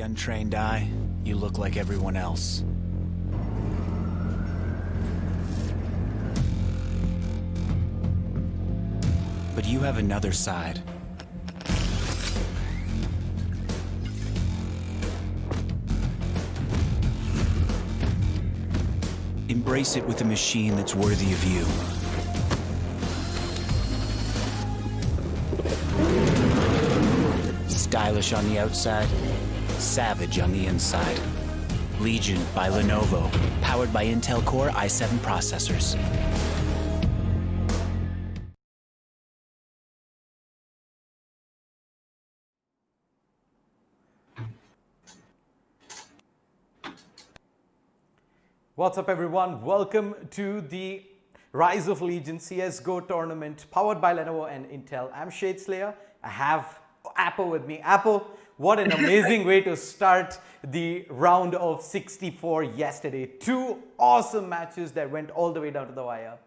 untrained eye, you look like everyone else. But you have another side. Embrace it with a machine that's worthy of you. Stylish on the outside, savage on the inside. Legion by Lenovo, powered by Intel Core i7 processors. What's up everyone, welcome to the Rise of Legion CSGO tournament powered by Lenovo and Intel. I'm Shade Slayer. I have Apple with me. Apple, what an amazing way to start the round of 64 yesterday. Two awesome matches that went all the way down to the wire.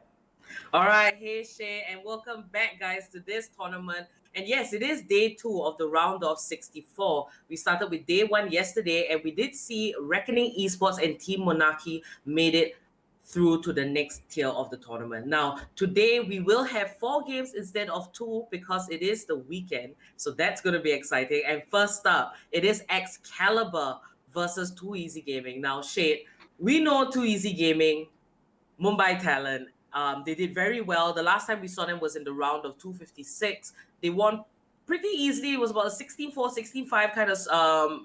All right, hey Shay, and welcome back, guys, to this tournament. And yes, it is day 2 of the round of 64. We started with day 1 yesterday, and we did see Reckoning Esports and Team Monarchy made it through to the next tier of the tournament. Now, today we will have 4 games instead of 2 because it is the weekend. So that's going to be exciting. And first up, it is Excalibur versus Too Easy Gaming. Now, Shade, we know Too Easy Gaming, Mumbai talent. They did very well. The last time we saw them was in the round of 256. They won pretty easily. It was about a 16-4, 16-5 kind of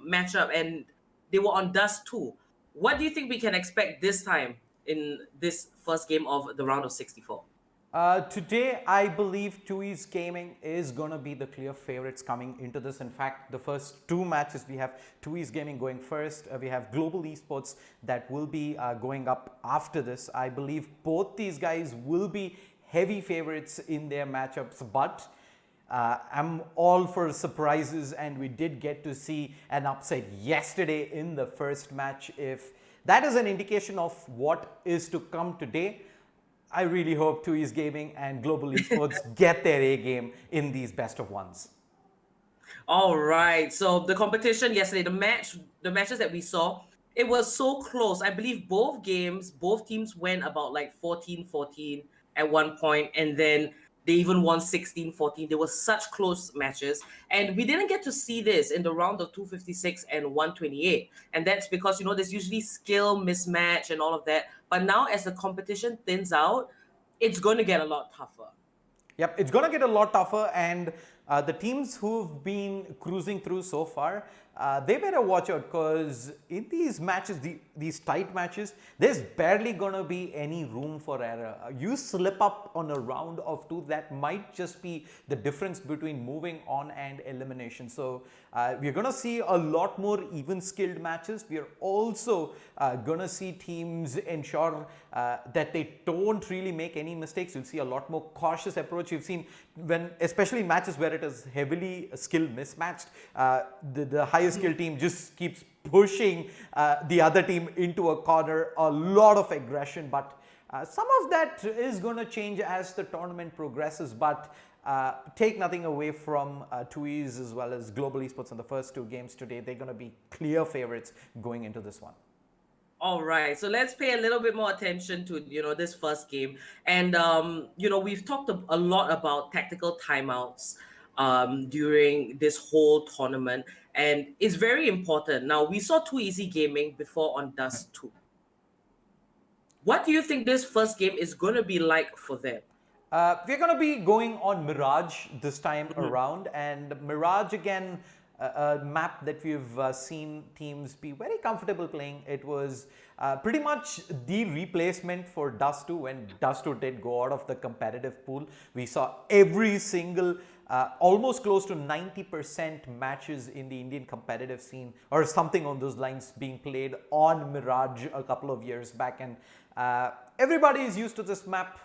matchup, and they were on Dust 2. What do you think we can expect this time in this first game of the round of 64? Today, I believe Too Easy Gaming is going to be the clear favorites coming into this. In fact, the first 2 matches, we have Too Easy Gaming going first. We have Global Esports that will be going up after this. I believe both these guys will be heavy favorites in their matchups, but I'm all for surprises, and we did get to see an upset yesterday in the first match. If that is an indication of what is to come today, I really hope Too Easy Gaming and Global Esports get their A game in these best of ones. All right. So the competition yesterday, the matches that we saw, it was so close. I believe both teams went about like 14-14 at one point, and then they even won 16-14. They were such close matches. And we didn't get to see this in the round of 256 and 128. And that's because, there's usually skill mismatch and all of that. But now as the competition thins out, it's going to get a lot tougher. Yep, it's going to get a lot tougher. And the teams who've been cruising through so far, they better watch out, because in these matches, these tight matches, there's barely going to be any room for error. You slip up on a round of 2, that might just be the difference between moving on and elimination. So we're going to see a lot more even skilled matches. We're also going to see teams ensure that they don't really make any mistakes. You'll see a lot more cautious approach. You've seen especially matches where it is heavily skill mismatched, the higher skill team just keeps pushing the other team into a corner, a lot of aggression. But some of that is going to change as the tournament progresses. But take nothing away from Too Easy as well as Global Esports in the first 2 games today. They're going to be clear favorites going into this one. All right, so let's pay a little bit more attention to this first game. And we've talked a lot about tactical timeouts during this whole tournament, and it's very important. Now, we saw Too Easy Gaming before on Dust 2. What do you think this first game is going to be like for them? We're going to be going on Mirage this time around, and Mirage again, a map that we've seen teams be very comfortable playing. It was pretty much the replacement for Dust 2 when Dust 2 did go out of the competitive pool. We saw every single almost close to 90% matches in the Indian competitive scene or something on those lines being played on Mirage a couple of years back, and everybody is used to this map.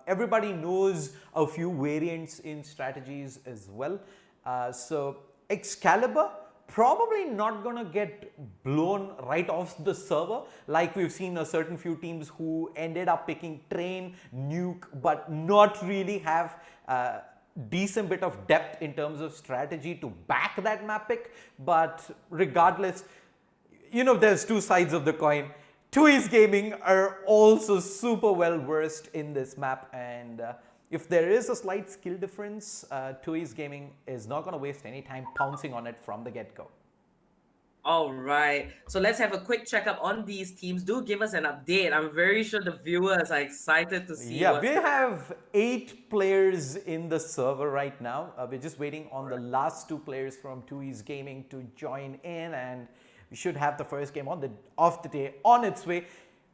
Everybody knows a few variants in strategies as well. So Excalibur probably not going to get blown right off the server like we've seen a certain few teams who ended up picking Train, Nuke, but not really have decent bit of depth in terms of strategy to back that map pick. But regardless, there's two sides of the coin. TUI's Gaming are also super well versed in this map, and if there is a slight skill difference, TUI's Gaming is not going to waste any time pouncing on it from the get-go. All right, so let's have a quick checkup on these teams. Do give us an update. I'm very sure the viewers are excited to see. Yeah, we have 8 players in the server right now. We're just waiting on the last 2 players from TUI's Gaming to join in, and we should have the first game of the day on its way.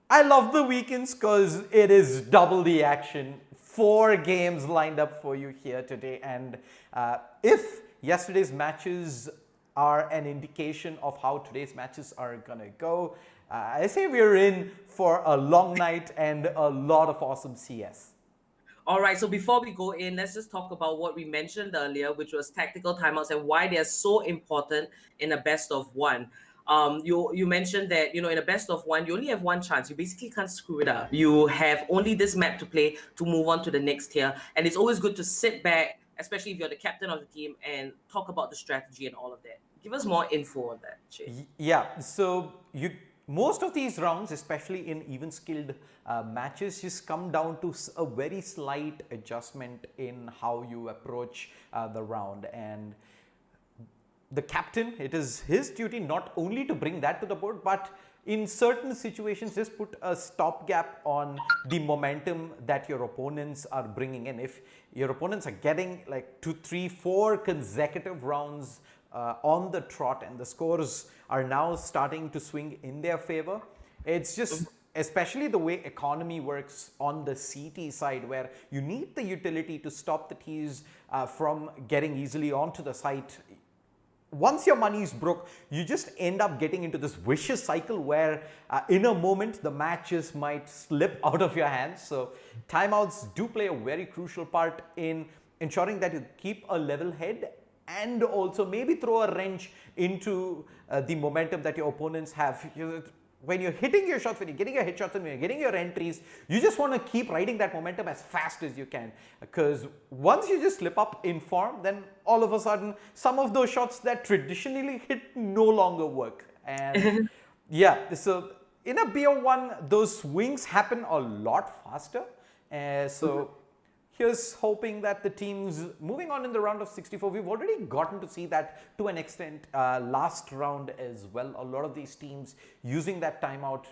I love the weekends because it is double the action. 4 games lined up for you here today, and if yesterday's matches are an indication of how today's matches are gonna go, I say we're in for a long night and a lot of awesome CS. All right, so before we go in, let's just talk about what we mentioned earlier, which was tactical timeouts and why they're so important in a best of one. You mentioned that, in a best of one, you only have one chance. You basically can't screw it up. You have only this map to play to move on to the next tier. And it's always good to sit back, especially if you're the captain of the team, and talk about the strategy and all of that. Give us more info on that, Shay. Yeah, so most of these rounds, especially in even skilled matches, just come down to a very slight adjustment in how you approach the round. And the captain, it is his duty not only to bring that to the board, but in certain situations just put a stopgap on the momentum that your opponents are bringing in. If your opponents are getting like 2, 3, 4 consecutive rounds on the trot and the scores are now starting to swing in their favor, it's just, especially the way economy works on the CT side, where you need the utility to stop the Ts from getting easily onto the site. Once your money is broke, you just end up getting into this vicious cycle where in a moment the matches might slip out of your hands. So timeouts do play a very crucial part in ensuring that you keep a level head, and also maybe throw a wrench into the momentum that your opponents have. When you're hitting your shots, when you're getting your headshots, and when you're getting your entries, you just want to keep riding that momentum as fast as you can. Because once you just slip up in form, then all of a sudden, some of those shots that traditionally hit no longer work. And yeah, so in a BO1, those swings happen a lot faster. So here's hoping that the teams moving on in the round of 64, we've already gotten to see that to an extent last round as well. A lot of these teams using that timeout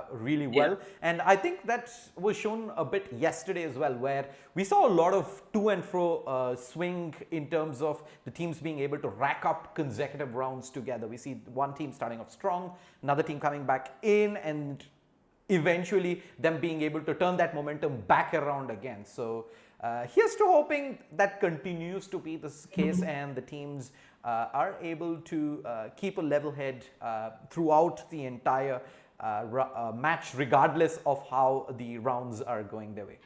really well. Yeah. And I think that was shown a bit yesterday as well, where we saw a lot of to and fro swing in terms of the teams being able to rack up consecutive rounds together. We see one team starting off strong, another team coming back in, and eventually them being able to turn that momentum back around again. So here's to hoping that continues to be the case and the teams are able to keep a level head throughout the entire match, regardless of how the rounds are going their way.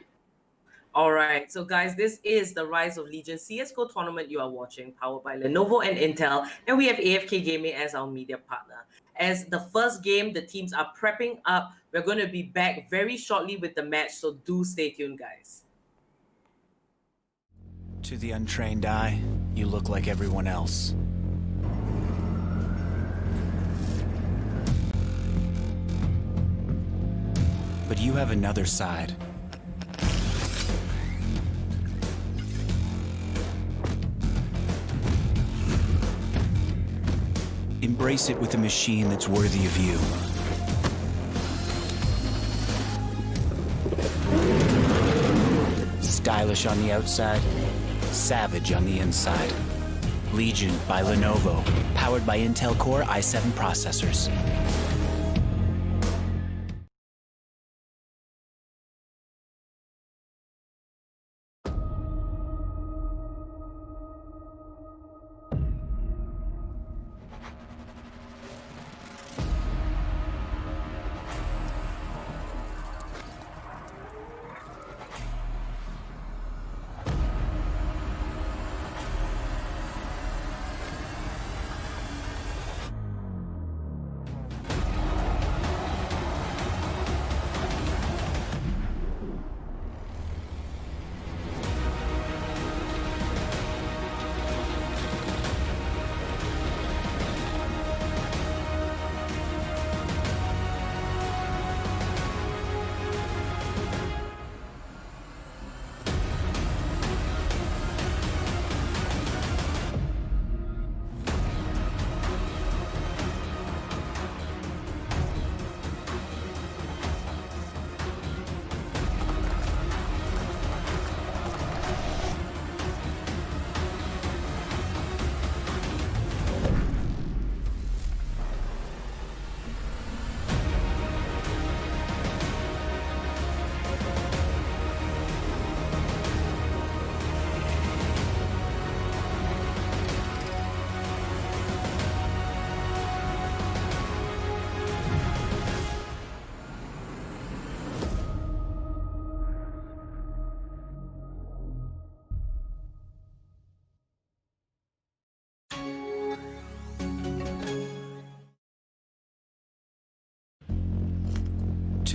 All right, so guys, this is the Rise of Legion CSGO tournament you are watching, powered by Lenovo and Intel, and we have AFK Gaming as our media partner. As the first game, the teams are prepping up. We're going to be back very shortly with the match, so do stay tuned, guys. To the untrained eye, you look like everyone else. But you have another side. Embrace it with a machine that's worthy of you. Stylish on the outside, savage on the inside. Legion by Lenovo, powered by Intel Core i7 processors.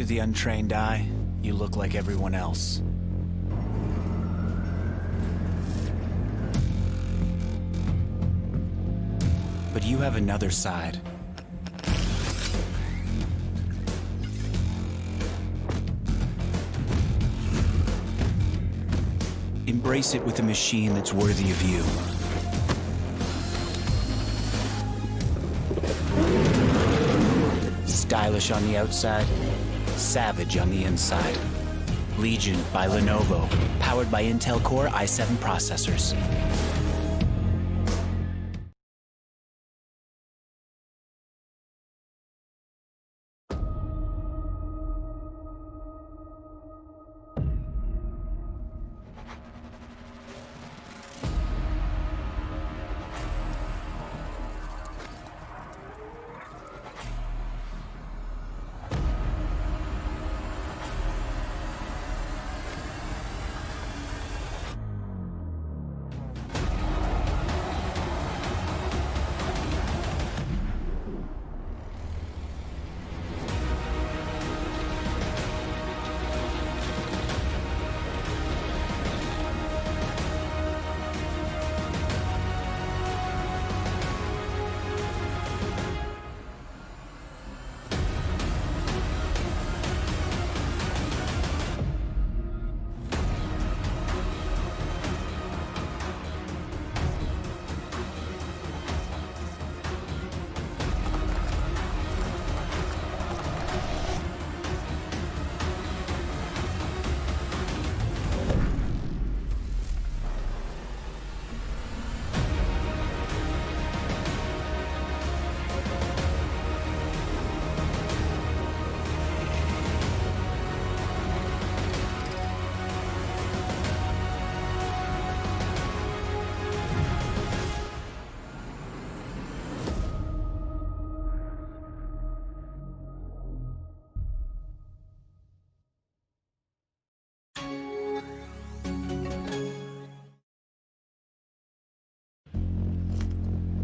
To the untrained eye, you look like everyone else. But you have another side. Embrace it with a machine that's worthy of you. Stylish on the outside, savage on the inside. Legion by Lenovo, powered by Intel Core i7 processors.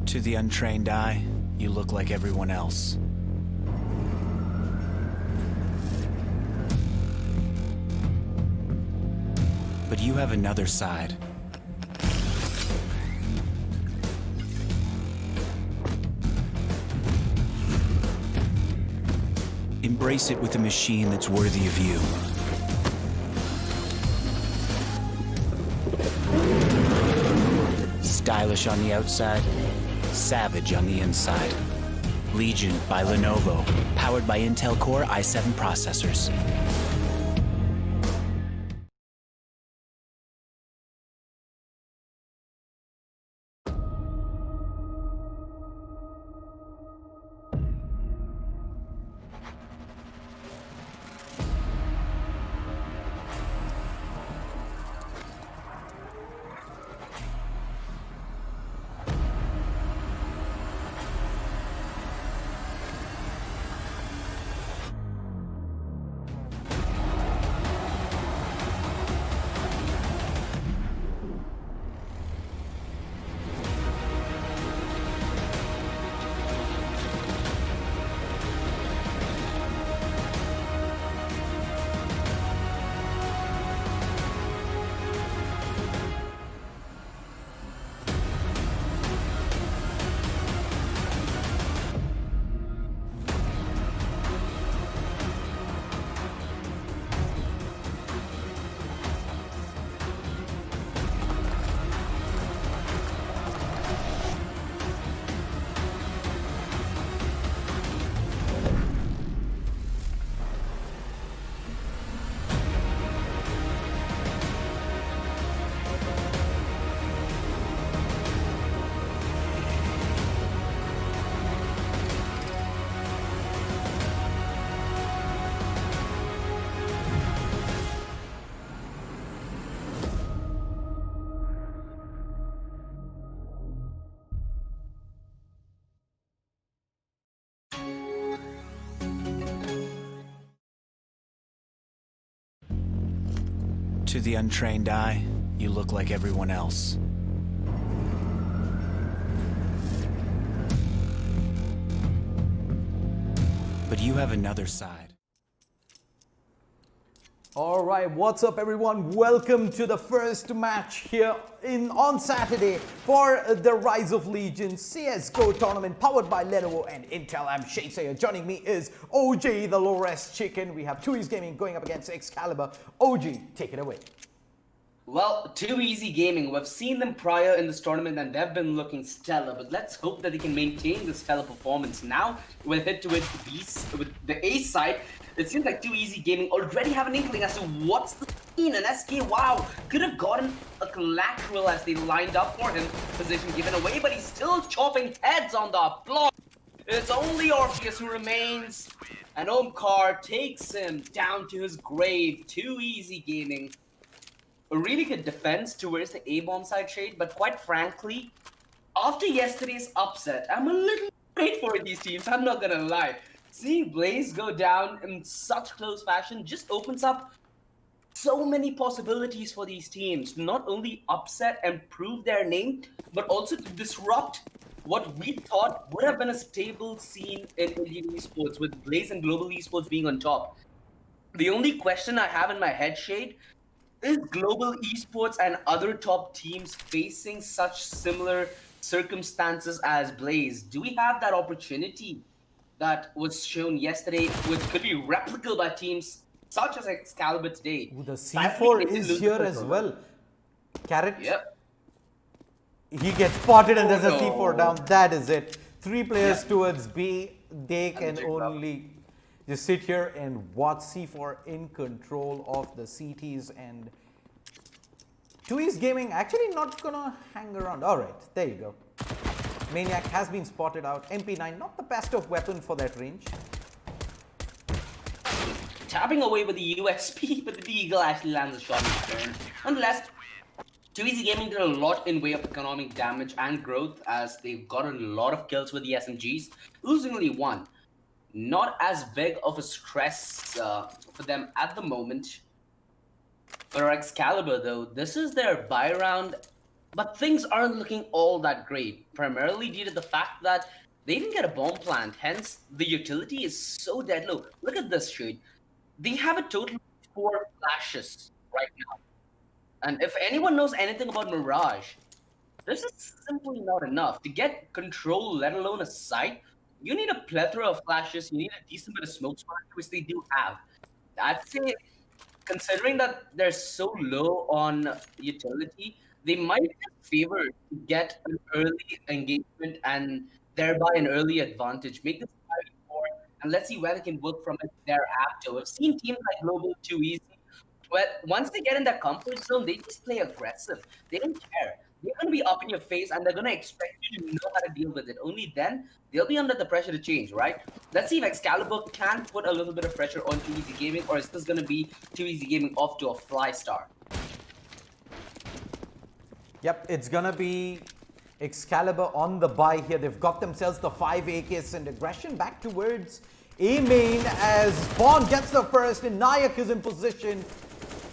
To the untrained eye, you look like everyone else. But you have another side. Embrace it with a machine that's worthy of you. Stylish on the outside, savage on the inside. Legion by Lenovo, powered by Intel Core i7 processors. To the untrained eye, you look like everyone else. But you have another side. All right, what's up everyone? Welcome to the first match here on Saturday for the Rise of Legion CSGO tournament powered by Lenovo and Intel. I'm Shay Sayer. Joining me is OG, the low-res chicken. We have 2 Easy Gaming going up against Excalibur. OG, take it away. Well, 2 Easy Gaming, we've seen them prior in this tournament and they've been looking stellar, but let's hope that they can maintain this stellar performance. Now, we'll head towards with the A side. It seems like 2 Easy Gaming already have an inkling as to what's the scene, and SK, wow, could have gotten a collateral as they lined up for him. Position given away, but he's still chopping heads on the block. It's only Orpheus who remains, and Omkar takes him down to his grave. 2 Easy Gaming. A really good defense towards the A-bomb side shade, but quite frankly, after yesterday's upset, I'm a little afraid for these teams, I'm not gonna lie. Seeing Blaze go down in such close fashion just opens up so many possibilities for these teams to not only upset and prove their name, but also to disrupt what we thought would have been a stable scene in Indian esports, with Blaze and global esports being on top. The only question I have in my head, Shade, is global esports and other top teams facing such similar circumstances as Blaze? Do we have that opportunity that was shown yesterday, which could be replicable by teams such as Excalibur today? Ooh, the C4 is here as well. Carrot. Yep. He gets spotted and there's a no. C4 down. That is it. 3 players Yep. towards B. They And can check it out. only just sit here and watch C4 in control of the CTs, and 2 East Gaming actually not gonna hang around. All right, there you go. Maniac has been spotted out. MP9, not the best of weapon for that range. Tapping away with the USP, but the Eagle actually lands a shot in return. Nonetheless, 2 Easy Gaming did a lot in way of economic damage and growth as they've gotten a lot of kills with the SMGs, losing only 1. Not as big of a stress for them at the moment. For Excalibur though, this is their buy round, but things aren't looking all that great, primarily due to the fact that they didn't get a bomb plant, hence the utility is so dead low. Look at this shade. They have a total of 4 flashes right now. And if anyone knows anything about Mirage, this is simply not enough. To get control, let alone a sight, you need a plethora of flashes, you need a decent bit of smoke spot, which they do have. I'd say, considering that they're so low on utility, they might favor to get an early engagement and thereby an early advantage. Make this 5-4, and let's see where they can work from it thereafter. We've seen teams like Global 2 Easy, but once they get in their comfort zone, they just play aggressive. They don't care. They're going to be up in your face and they're going to expect you to know how to deal with it. Only then they'll be under the pressure to change, right? Let's see if Excalibur can put a little bit of pressure on 2 Easy Gaming, or is this going to be 2 Easy Gaming off to a fly star? Yep, it's gonna be Excalibur on the buy here. They've got themselves the 5 AKs and aggression back towards A main as Bond gets the first and Nayak is in position.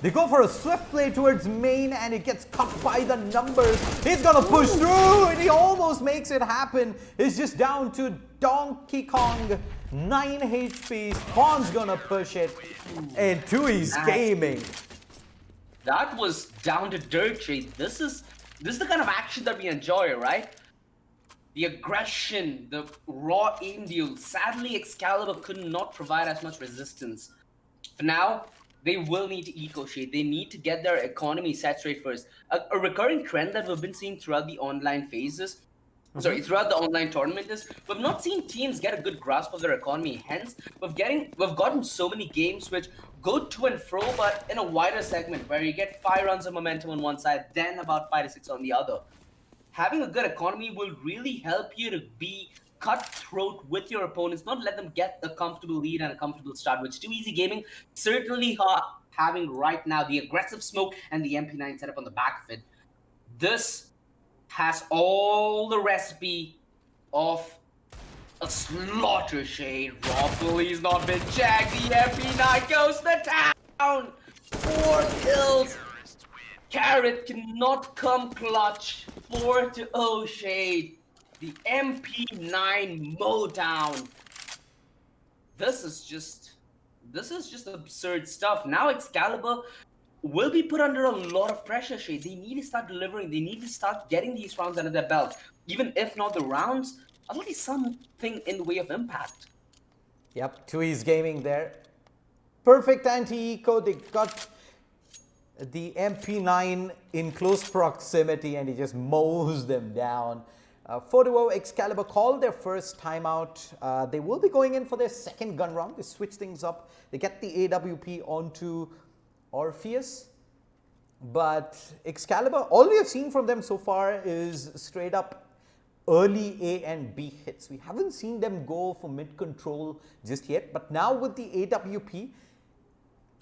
They go for a swift play towards main and it gets cut by the numbers. He's gonna push through and he almost makes it happen. It's just down to Donkey Kong, 9 HP. Spawn's gonna push it and 2 East Gaming. That was down to dirt shade. This is the kind of action that we enjoy, right? The aggression, the raw aim deal. Sadly, Excalibur could not provide as much resistance. For now, they will need to eco shade. They need to get their economy set straight first. A recurring trend that we've been seeing throughout the online phases, throughout the online tournament is we've not seen teams get a good grasp of their economy. Hence, we've gotten so many games which go to and fro, but in a wider segment where you get 5 runs of momentum on one side, then about 5 to 6 on the other. Having a good economy will really help you to be cutthroat with your opponents, not let them get a comfortable lead and a comfortable start, which 2 Easy Gaming certainly having right now. The aggressive smoke and the MP9 setup on the back of it. This has all the recipe of a slaughter shade. Robbully's not been checked. The MP9 goes to town. 4 kills. Carrot cannot come clutch. 4-0 shade. The MP9 mowdown. This is just This is just absurd stuff. Now Excalibur will be put under a lot of pressure, Shay. They need to start delivering. They need to start getting these rounds under their belt. Even if not the rounds, at least something in the way of impact. Yep, Tui's Gaming there. Perfect anti-eco. They got the MP9 in close proximity and he just mows them down. 4-0, Excalibur called their first timeout. They will be going in for their second gun round. They switch things up. They get the AWP onto Orpheus. But Excalibur, all we have seen from them so far is straight up early A and B hits. We haven't seen them go for mid control just yet. But now with the AWP,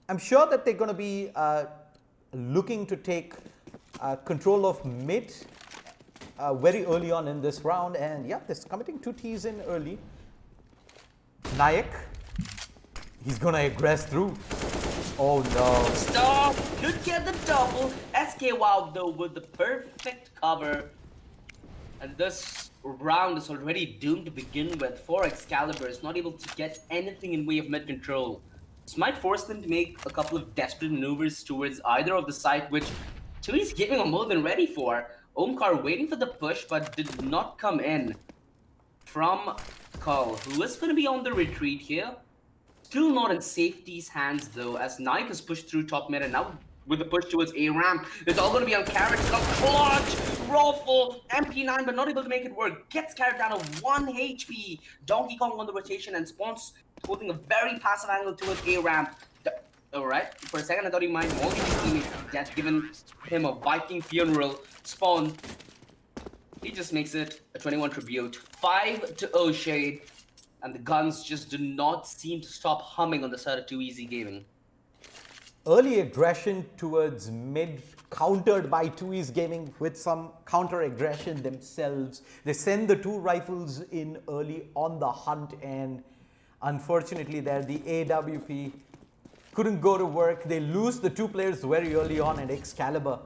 I'm sure that they're going to be looking to take control of mid very early on in this round, and yeah, they're committing 2 Ts in early. Nayak, he's gonna aggress through. Oh no. Stop! Could get the double. SK Wow though with the perfect cover. And this round is already doomed to begin with. For Excalibur is not able to get anything in way of mid control. This might force them to make a couple of desperate maneuvers towards either of the side, which Tui's Gaming are more than ready for. Omkar waiting for the push, but did not come in from Kull, who is going to be on the retreat here. Still not in safety's hands, though, as Nike has pushed through top mid, and now with the push towards A ramp, it's all going to be on Carrot. Clutch, Raffle, MP9, but not able to make it work. Gets Carrot down to 1 HP. Donkey Kong on the rotation, and Spawns holding a very passive angle towards A ramp. Alright, for a second I thought he might want his teammate death, given him a Viking funeral. Spawn, he just makes it a 21 tribute. 5-0 Shade, and the guns just do not seem to stop humming on the side of Too Easy Gaming. Early aggression towards mid, countered by Tui's Gaming with some counter aggression themselves. They send the 2 rifles in early on the hunt, and unfortunately there the AWP couldn't go to work. They lose the 2 players very early on, and Excalibur,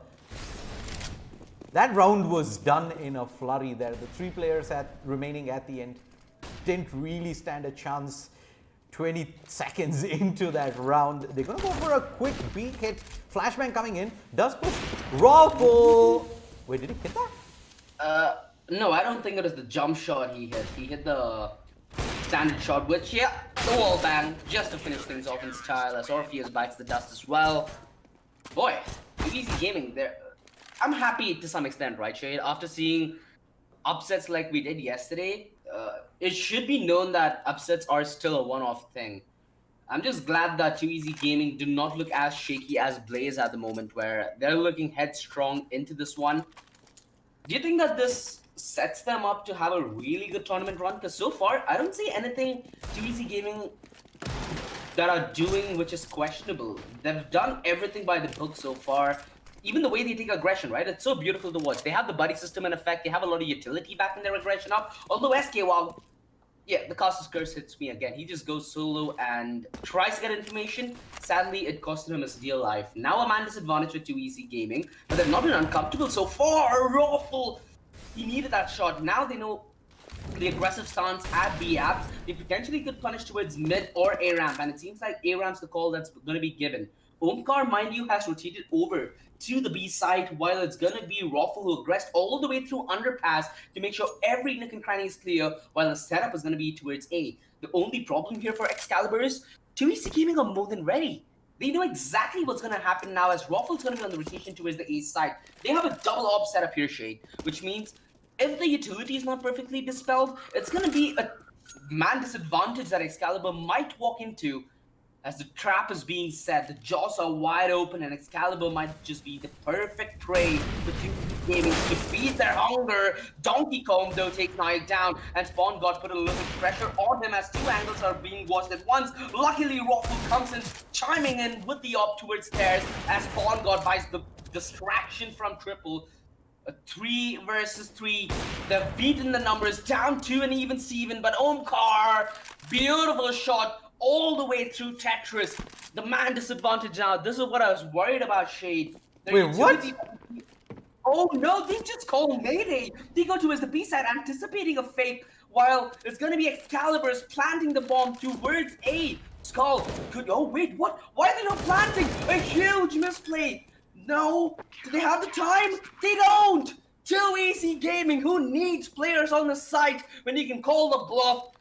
that round was done in a flurry there. The 3 players remaining at the end didn't really stand a chance. 20 seconds into that round, they're gonna go for a quick B hit. Flashbang coming in, does push. Raffle! Wait, did he hit that? No, I don't think it was the jump shot he hit. He hit the standard shot, which, yeah, the wall bang, just to finish things off in style, as Orpheus bites the dust as well. Boy, Easy Gaming there. I'm happy to some extent, right, Shade? After seeing upsets like we did yesterday, it should be known that upsets are still a one-off thing. I'm just glad that Too Easy Gaming do not look as shaky as Blaze at the moment, where they're looking headstrong into this one. Do you think that this sets them up to have a really good tournament run? Because so far, I don't see anything Too Easy Gaming that are doing which is questionable. They've done everything by the book so far. Even the way they take aggression, right? It's so beautiful to watch. They have the buddy system in effect. They have a lot of utility back in their aggression up. Although SK, well, yeah, the Caster's Curse hits me again. He just goes solo and tries to get information. Sadly, it costed him his dear life. Now a man disadvantage with Too Easy Gaming, but they've not been uncomfortable so far. Raffle, he needed that shot. Now they know the aggressive stance at B app. They potentially could punish towards mid or A ramp, and it seems like A ramp's the call that's going to be given. Omkar, mind you, has rotated over to the B side, while it's gonna be Raffle who aggressed all the way through underpass to make sure every nook and cranny is clear, while the setup is gonna be towards A. The only problem here for Excalibur is Too Easy Gaming are more than ready. They know exactly what's gonna happen now, as Raffle's gonna be on the rotation towards the A side. They have a double op setup here, Shade, which means if the utility is not perfectly dispelled, it's gonna be a man disadvantage that Excalibur might walk into. As the trap is being set, the jaws are wide open, and Excalibur might just be the perfect prey for Too Easy Gaming to feed their hunger. Donkey Kong, though, takes Nike down, and Spawn God put a little pressure on him as 2 angles are being watched at once. Luckily, Raffle comes in, chiming in with the op towards stairs, as Spawn God buys the distraction from Triple. A 3 versus 3. They've beaten the numbers down to an even Steven, but Omkar, beautiful shot all the way through Tetris. The man disadvantage now. This is what I was worried about, Shade. Wait, what? Oh no, they just call Mayday. They go towards the B side, anticipating a fake, while it's going to be Excalibur's planting the bomb towards A. Skull could. Oh wait, what? Why are they not planting? A huge misplay. No, do they have the time? They don't. Too easy gaming. Who needs players on the site when you can call the bluff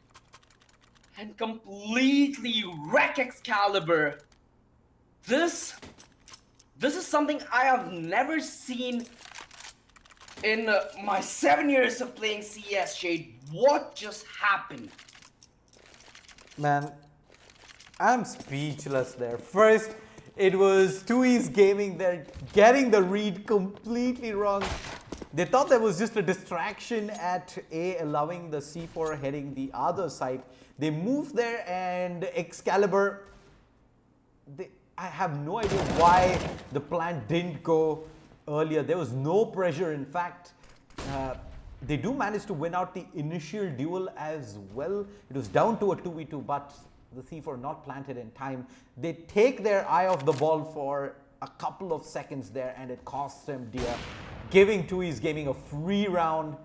and completely wreck Excalibur? This is something I have never seen in my 7 years of playing CS, Shade. What just happened? Man, I'm speechless there. First, it was 2E's Gaming there getting the read completely wrong. They thought there was just a distraction at A, allowing the C4 heading the other side. They moved there and Excalibur, I have no idea why the plan didn't go earlier. There was no pressure. In fact, they do manage to win out the initial duel as well. It was down to a 2v2, but the C4 not planted in time. They take their eye off the ball for a couple of seconds there, and it costs them dear, giving 2E's Gaming a free round.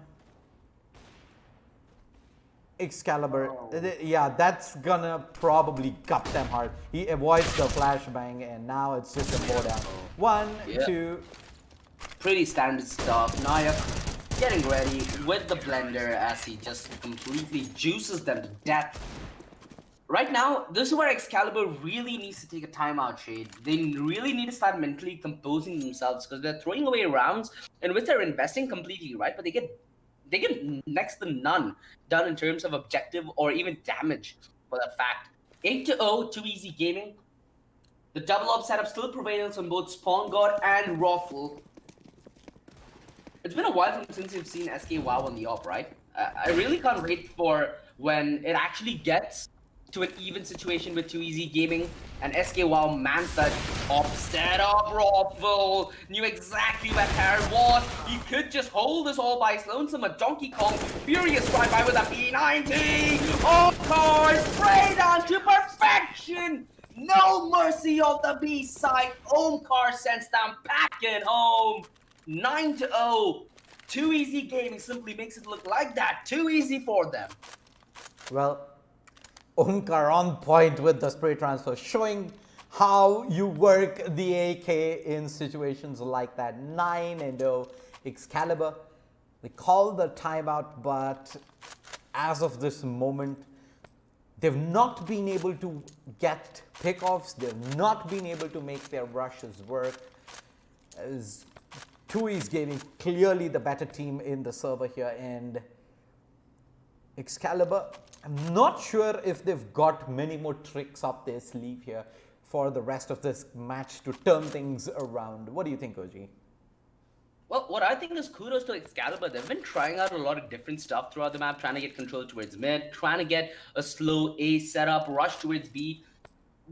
Excalibur, yeah, that's gonna probably gut them hard. He avoids the flashbang, and now it's just a four down. One, two. Pretty standard stuff. Nayak getting ready with the blender as he just completely juices them to death. Right now, this is where Excalibur really needs to take a timeout, Shade. They really need to start mentally composing themselves because they're throwing away rounds in which they're investing completely, right? But they get next to none done in terms of objective or even damage for that fact. 8-0, 2E's Gaming. The double up setup still prevails on both Spawn God and Raffle. It's been a while since you've seen SK WoW on the op, right? I really can't wait for when it actually gets to an even situation with 2E's Gaming and SK WoW mans that op setup. Raffle knew exactly where Karen was. He could just hold this all by his lonesome. A Donkey Kong furious drive-by with a P90. Of course, spray down to perfection. No mercy of the B side. Omkar sends them packing home. 9-0. 2E's Gaming simply makes it look like that. Too easy for them. Well, Omkar on point with the spray transfer, showing how you work the AK in situations like that. 9-0. Excalibur, they call the timeout, but as of this moment, they've not been able to get pickoffs. They've not been able to make their rushes work. As 2E's Gaming, clearly the better team in the server here, and Excalibur, I'm not sure if they've got many more tricks up their sleeve here for the rest of this match to turn things around. What do you think, OG? Well, what I think is kudos to Excalibur. They've been trying out a lot of different stuff throughout the map, trying to get control towards mid, trying to get a slow A setup, rush towards B.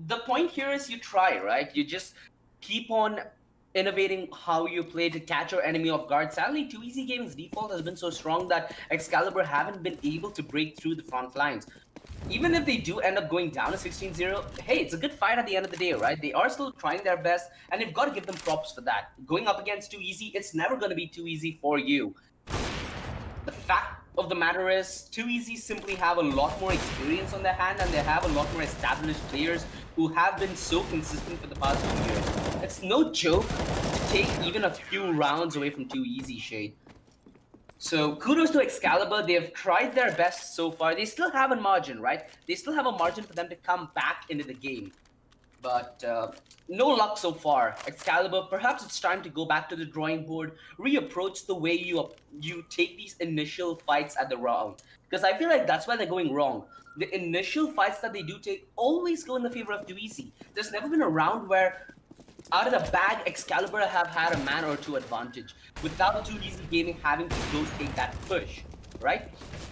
The point here is you try, right? You just keep on innovating how you play to catch your enemy off guard. Sadly, 2E's Gaming's default has been so strong that Excalibur haven't been able to break through the front lines. Even if they do end up going down to 16-0, hey, it's a good fight at the end of the day, right? They are still trying their best, and you've got to give them props for that. Going up against 2E's, it's never going to be too easy for you. The fact of the matter is, 2E's simply have a lot more experience on their hand, and they have a lot more established players who have been so consistent for the past few years. It's no joke to take even a few rounds away from 2E's, Shade. So kudos to Excalibur. They have tried their best so far. They still have a margin, right? They still have a margin for them to come back into the game. But no luck so far. Excalibur, perhaps it's time to go back to the drawing board, reapproach the way you take these initial fights at the round. Because I feel like that's where they're going wrong. The initial fights that they do take always go in the favor of 2E's. There's never been a round where out of the bag, Excalibur have had a man or two advantage without 2E's Gaming having to go take that push, right?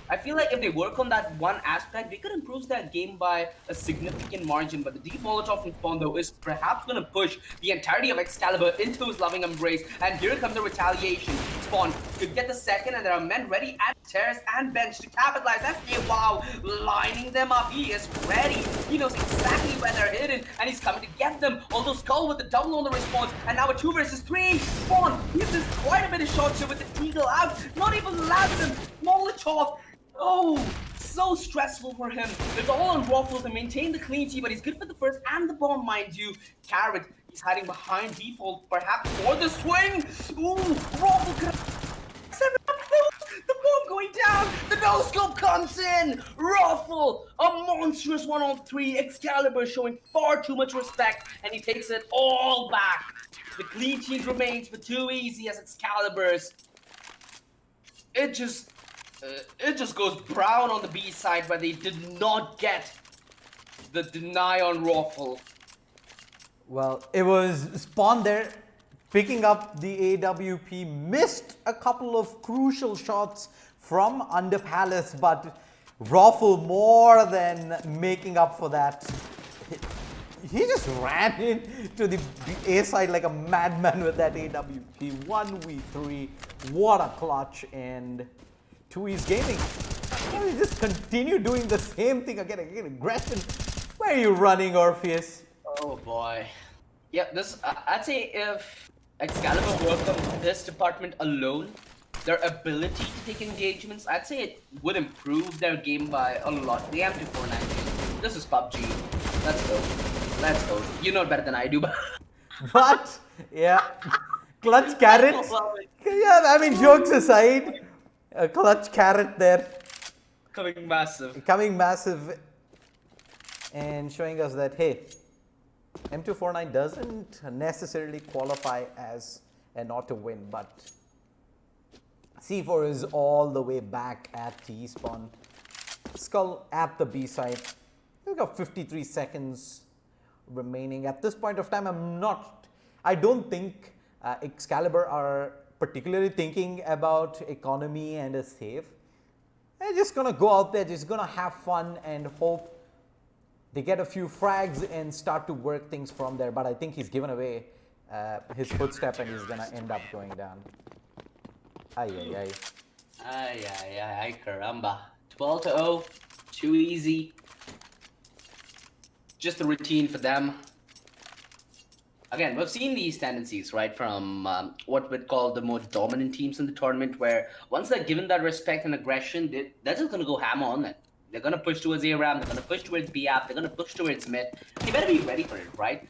I feel like if they work on that one aspect, they could improve their game by a significant margin. But the deep Molotov from Spawn, though, is perhaps going to push the entirety of Excalibur into his loving embrace. And here comes the retaliation. Spawn could get the second, and there are men ready at terrace and bench to capitalize. SK WoW lining them up. He is ready. He knows exactly where they're hidden, and he's coming to get them. Although Skull with the double on the response, and now a 2 versus 3. Spawn uses quite a bit of shots here with the Eagle out. Not even allowed them. Molotov Oh, so stressful for him. It's all on Waffle to maintain the clean sheet, but he's good for the first and the bomb, mind you. Carrot, he's hiding behind default, perhaps for the swing. Ooh, Waffle could the bomb going down. The no scope comes in. Ruffle, a monstrous 1-on-3. Excalibur showing far too much respect, and he takes it all back. The clean sheet remains for too easy as Excalibur's. It just goes brown on the B side, where they did not get the deny on Ruffle. Well, it was Spawn there picking up the AWP, missed a couple of crucial shots from under Palace, but Raffle more than making up for that. He just ran into the A side like a madman with that AWP. 1v3, what a clutch, and 2E's Gaming. Why you just continue doing the same thing again, aggression. Where are you running, Orpheus? Oh boy. Yeah, this I'd say if Excalibur worked on this department alone, their ability to take engagements, I'd say it would improve their game by a lot. The M249. This is PUBG. Let's go. Let's go. You know it better than I do, but But, yeah, clutch carrot. Yeah, I mean, jokes aside, a clutch carrot there. coming massive. Coming massive and showing us that, hey, M249 doesn't necessarily qualify as an auto win, but C4 is all the way back at T-spawn. Skull at the B side. We've got 53 seconds remaining. At this point of time, I don't think Excalibur are particularly thinking about economy and a save. They're just gonna go out there, just gonna have fun and hope they get a few frags and start to work things from there. But I think he's given away his footstep and he's gonna end up going down. Ay, ay, ay. Ay, ay, ay, ay, caramba. 12-0, too easy. Just a routine for them. Again, we've seen these tendencies, right, from what we'd call the more dominant teams in the tournament, where once they're given that respect and aggression, they're just going to go hammer on it. They're going to push towards A-Ram, they're going to push towards B-App, they're going to push towards mid. They better be ready for it, right?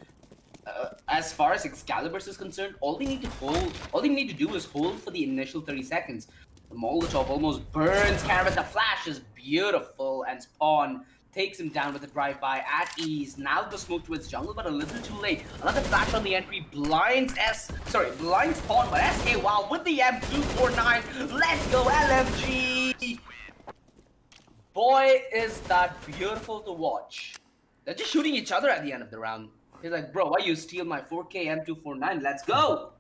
As far as Excalibur is concerned, all they need to do is hold for the initial 30 seconds. The Molotov almost burns Carrot. The flash is beautiful, and Spawn takes him down with a drive-by at ease. Now the smoke towards jungle, but a little too late. Another flash on the entry blinds Spawn, but SK wow with the M249. Let's go LMG! Boy, is that beautiful to watch. They're just shooting each other at the end of the round. He's like, bro, why you steal my 4K M249? Let's go!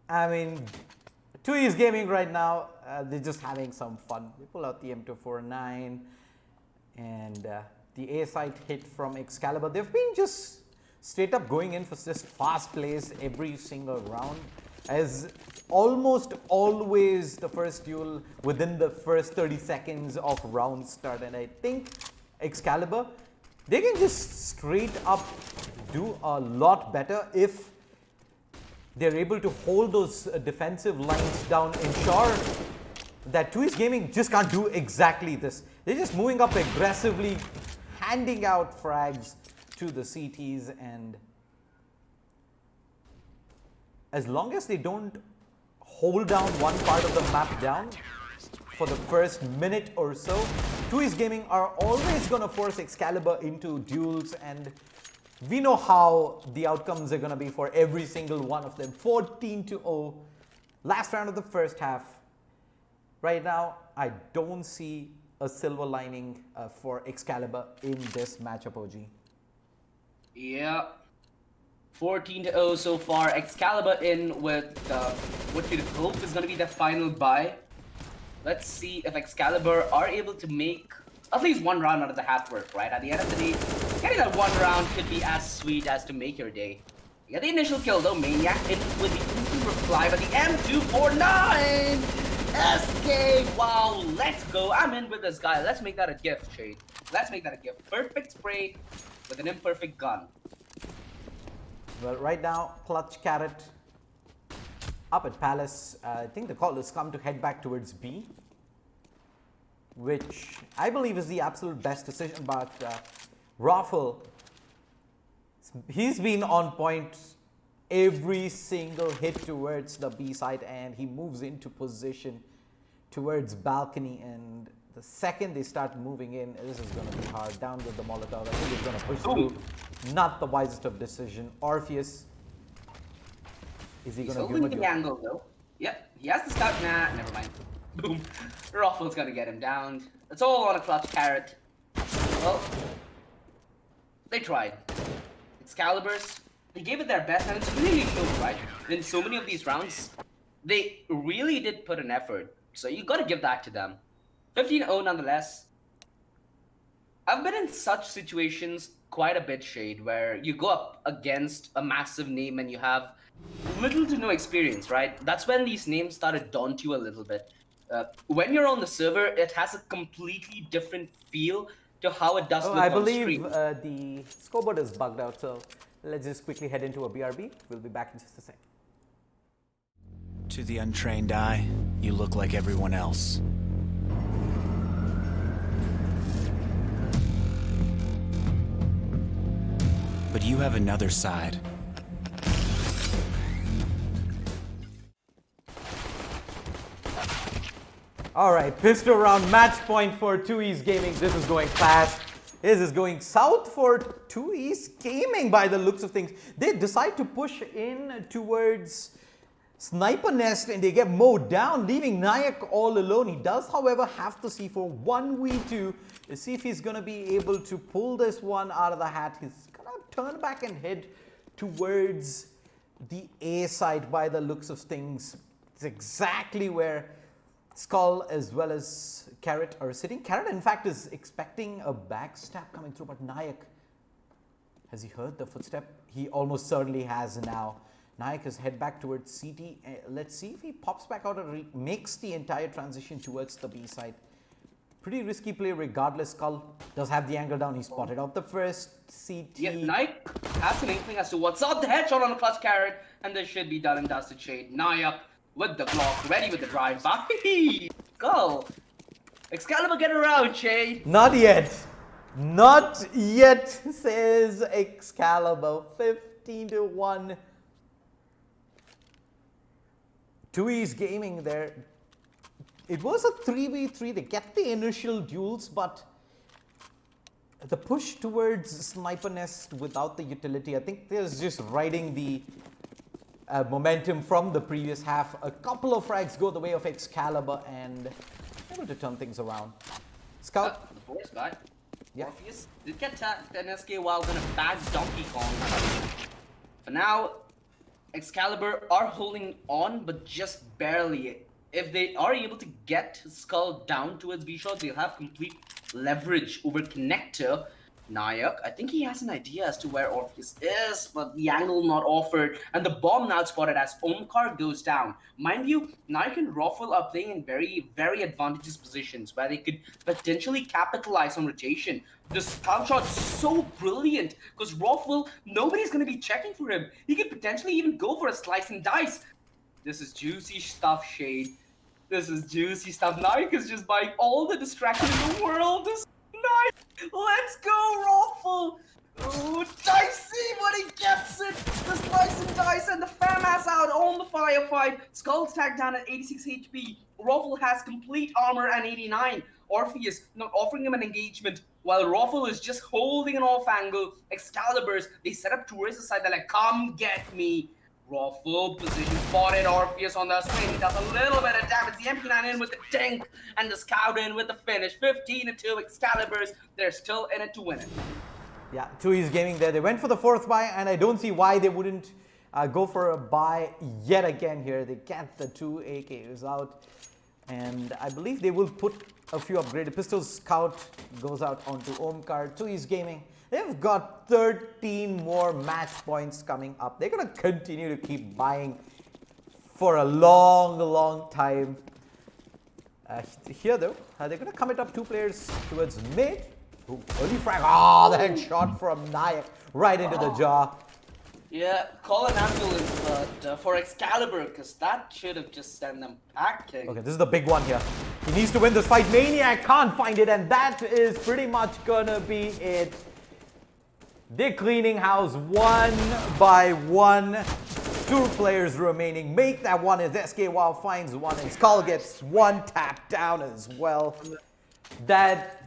I mean, 2E's Gaming right now, they're just having some fun. They pull out the M249 and the A side hit from Excalibur. They've been just straight up going in for this fast plays every single round. As almost always the first duel within the first 30 seconds of round start. And I think Excalibur, they can just straight up do a lot better if they're able to hold those defensive lines down, ensure that 2E's Gaming just can't do exactly this. They're just moving up aggressively, handing out frags to the CTs, and as long as they don't hold down one part of the map down for the first minute or so, 2E's Gaming are always going to force Excalibur into duels, and we know how the outcomes are going to be for every single one of them. 14-0, last round of the first half. Right now, I don't see a silver lining for Excalibur in this matchup, OG. Yeah. 14-0 so far. Excalibur in with what you'd hope is going to be the final buy. Let's see if Excalibur are able to make at least one round out of the half work, right? At the end of the day, getting that one round could be as sweet as to make your day. You get the initial kill though, Maniac in with the instant reply, but the M249! SK, wow, let's go. I'm in with this guy. Let's make that a gift, Shade. Let's make that a gift. Perfect spray with an imperfect gun. Well, right now, Clutch Carrot up at Palace. I think the call has come to head back towards B. which I believe is the absolute best decision. But Raffle, he's been on point every single hit towards the B side, and he moves into position towards balcony. And the second they start moving in, this is going to be hard. Down with the Molotov. I think he's going to push through. Not the wisest of decision. Orpheus, is he going to give him the angle though? Yep, he has the scout. Nah, never mind. Boom. Raffle's gonna get him down. It's all on a clutch carrot. Well, they tried. Excaliburs, they gave it their best, and it's really shown, right? In so many of these rounds, they really did put an effort. So you gotta give that to them. 15-0 nonetheless. I've been in such situations quite a bit, Shade, where you go up against a massive name and you have little to no experience, right? That's when these names start to daunt you a little bit. When you're on the server, it has a completely different feel to how it does look I on believe stream. the scoreboard is bugged out, so let's just quickly head into a BRB. We'll be back in just a sec. To the untrained eye, you look like everyone else. But you have another side. All right, pistol round match point for 2East Gaming. This is going fast. This is going south for 2East Gaming by the looks of things. They decide to push in towards Sniper Nest and they get mowed down, leaving Nayak all alone. He does, however, have to see for 1v2 to see if he's going to be able to pull this one out of the hat. He's going to turn back and head towards the A side by the looks of things. It's exactly where Skull as well as Carrot are sitting. Carrot, in fact, is expecting a backstab coming through, but Nayak, has he heard the footstep? He almost certainly has now. Nayak has head back towards CT. Let's see if he pops back out and makes the entire transition towards the B side. Pretty risky play regardless. Skull does have the angle down. He spotted out the first CT. Yeah, Nayak has an inkling as to what's up. The headshot on the clutch carrot, and this should be done and dusted. Shade. Nayak with the block, ready with the drive-by. Go! Excalibur, get around, Shade. Not yet. Not yet, says Excalibur. 15-1. 2East Gaming there. It was a 3v3. They get the initial duels, but the push towards Sniper Nest without the utility, I think they're just riding the momentum from the previous half. A couple of frags go the way of Excalibur and able to turn things around. Scout. The force back. Yeah. Orpheus did get tapped NSK while gonna bag Donkey Kong. For now, Excalibur are holding on, but just barely. If they are able to get Skull down towards B-Shot, they'll have complete leverage over Connector. Nayak, I think he has an idea as to where Orpheus is, but the angle not offered, and the bomb now spotted as Omkar goes down. Mind you, Nayak and Raffle are playing in very, very advantageous positions where they could potentially capitalize on rotation. The scout shot's so brilliant because Raffle, nobody's going to be checking for him. He could potentially even go for a slice and dice. This is juicy stuff, Shade. This is juicy stuff. Nayak is just buying all the distraction in the world. This nice. Let's go, Raffle. Oh, dicey, but he gets it. The slice and dice and the FAMAS out on the firefight. Skull's tagged down at 86 HP. Raffle has complete armor and 89. Orpheus not offering him an engagement, while Raffle is just holding an off angle. Excaliburs, they set up towards the side. They're like, come get me. Raffle position spotted. Orpheus on the swing. He does a little bit of damage. The MP9 in with the dink and the scout in with the finish. 15-2 Excaliburs. They're still in it to win it. Yeah, 2East Gaming there. They went for the fourth buy, and I don't see why they wouldn't go for a buy yet again here. They get the 2 AKs out, and I believe they will put a few upgraded pistols. Scout goes out onto Omkar. 2East Gaming, they've got 13 more match points coming up. They're going to continue to keep buying for a long, long time. Here though, they're going to commit up 2 players towards mid. Ooh, early frag. Oh, the headshot from Nayak right into the jaw. Yeah, call an ambulance, but for Excalibur, because that should have just sent them packing. Okay, this is the big one here. He needs to win this fight. Maniac can't find it, and that is pretty much gonna be it. They're cleaning house one by one. 2 players remaining. Make that one as SKY finds one, and Skull gets one tap down as well. That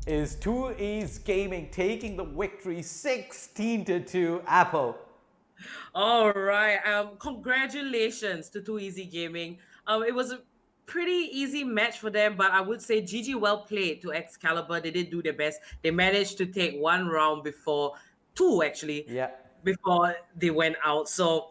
is 2E's Gaming taking the victory 16-2. Apple. All right. Congratulations to Too Easy Gaming. It was a pretty easy match for them, but I would say GG well played to Excalibur. They did do their best. They managed to take 1 round before 2 actually. Yeah. Before they went out. So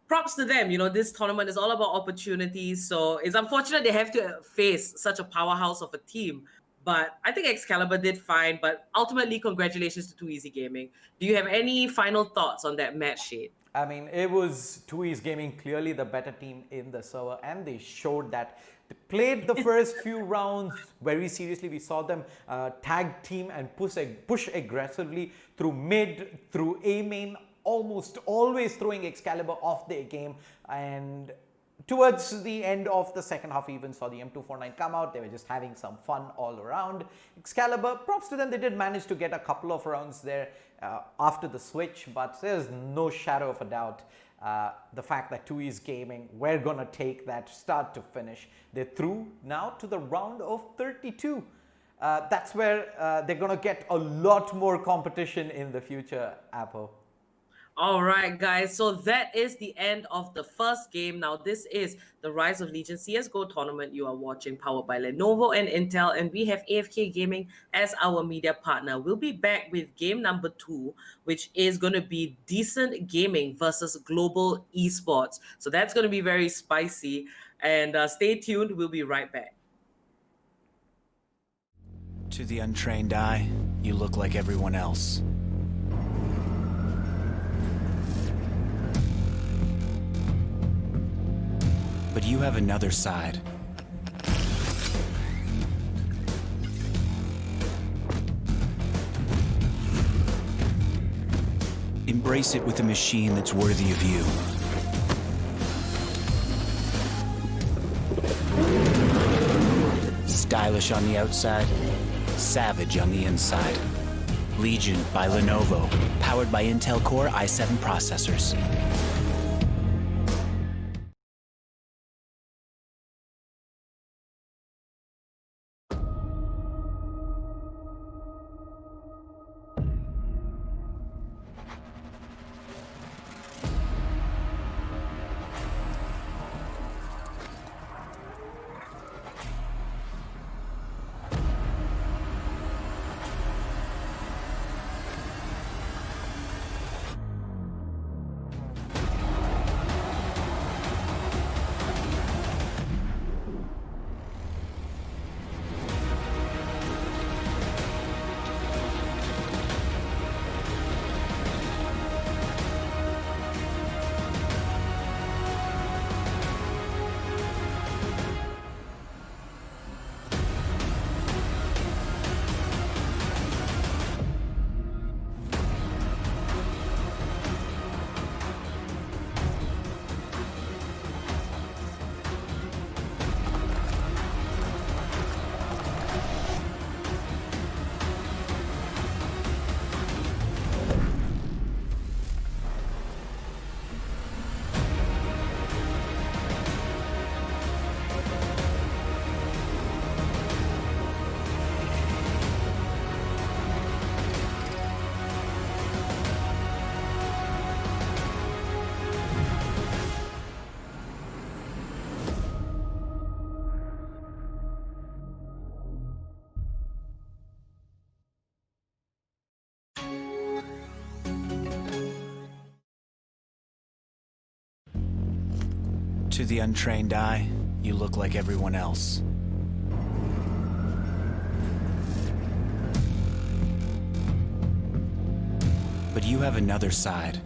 props to them. You know, this tournament is all about opportunities. So it's unfortunate they have to face such a powerhouse of a team. But I think Excalibur did fine. But ultimately, congratulations to Too Easy Gaming. Do you have any final thoughts on that match, Shade? I mean, it was 2E's Gaming clearly the better team in the server, and they showed that. They played the first few rounds very seriously. We saw them tag team and push aggressively through mid, through A main, almost always throwing Excalibur off their game. And towards the end of the second half, we even saw the M249 come out. They were just having some fun all around. Excalibur, props to them. They did manage to get a couple of rounds there after the switch, but there's no shadow of a doubt. The fact that 2E's Gaming, we're going to take that start to finish. They're through now to the round of 32. That's where they're going to get a lot more competition in the future, Apple. All right, guys. So that is the end of the first game. Now, this is the Rise of Legion CSGO tournament you are watching, powered by Lenovo and Intel. And we have AFK Gaming as our media partner. We'll be back with game number 2, which is going to be Decent Gaming versus Global Esports. So that's going to be very spicy. And stay tuned. We'll be right back. To the untrained eye, you look like everyone else. But you have another side. Embrace it with a machine that's worthy of you. Stylish on the outside, savage on the inside. Legion by Lenovo, powered by Intel Core i7 processors. To the untrained eye, you look like everyone else. But you have another side.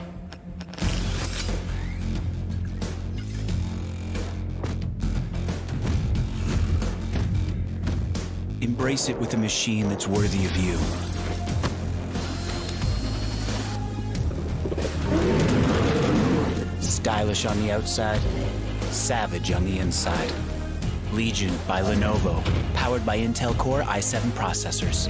Embrace it with a machine that's worthy of you. Stylish on the outside, savage on the inside. Legion by Lenovo, powered by Intel Core i7 processors.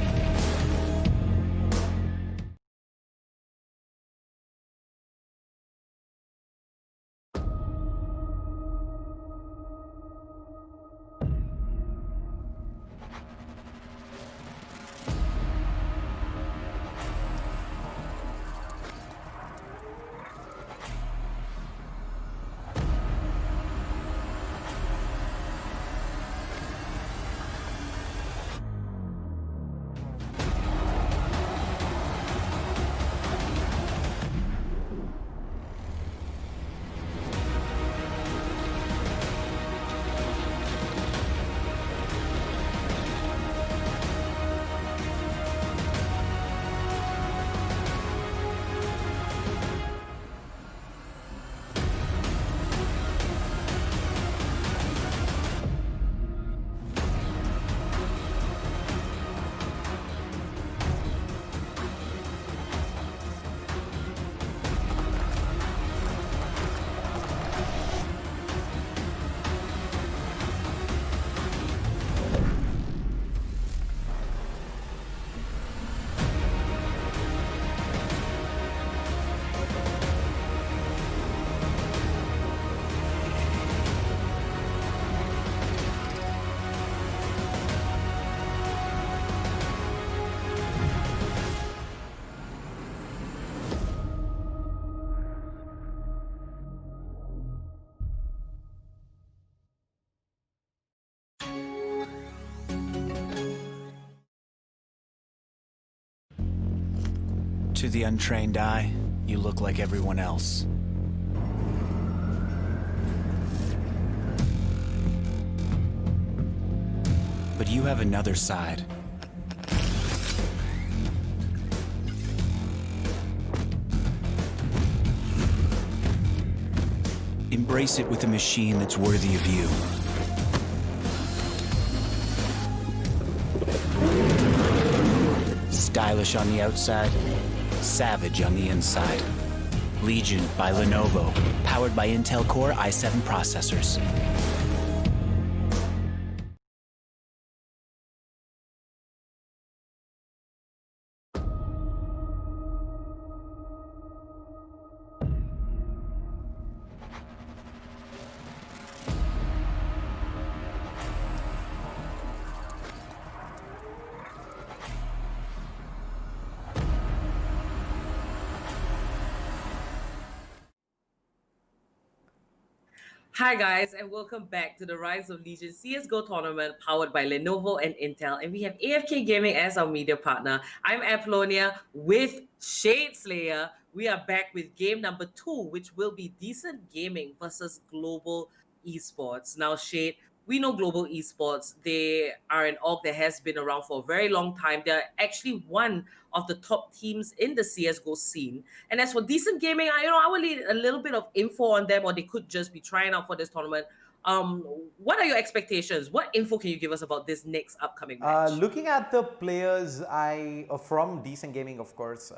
To the untrained eye, you look like everyone else. But you have another side. Embrace it with a machine that's worthy of you. Stylish on the outside, savage on the inside. Legion by Lenovo, powered by Intel Core i7 processors. Hi guys, and welcome back to the Rise of Legion CSGO tournament powered by Lenovo and Intel. And we have AFK Gaming as our media partner. I'm Apollonia with Shade Slayer. We are back with game number 2, which will be Decent Gaming versus Global Esports. Now, Shade, we know Global Esports. They are an org that has been around for a very long time. They're actually one of the top teams in the CSGO scene. And as for Decent Gaming, I will need a little bit of info on them, or they could just be trying out for this tournament. What are your expectations? What info can you give us about this next upcoming match? Looking at the players from Decent Gaming, of course,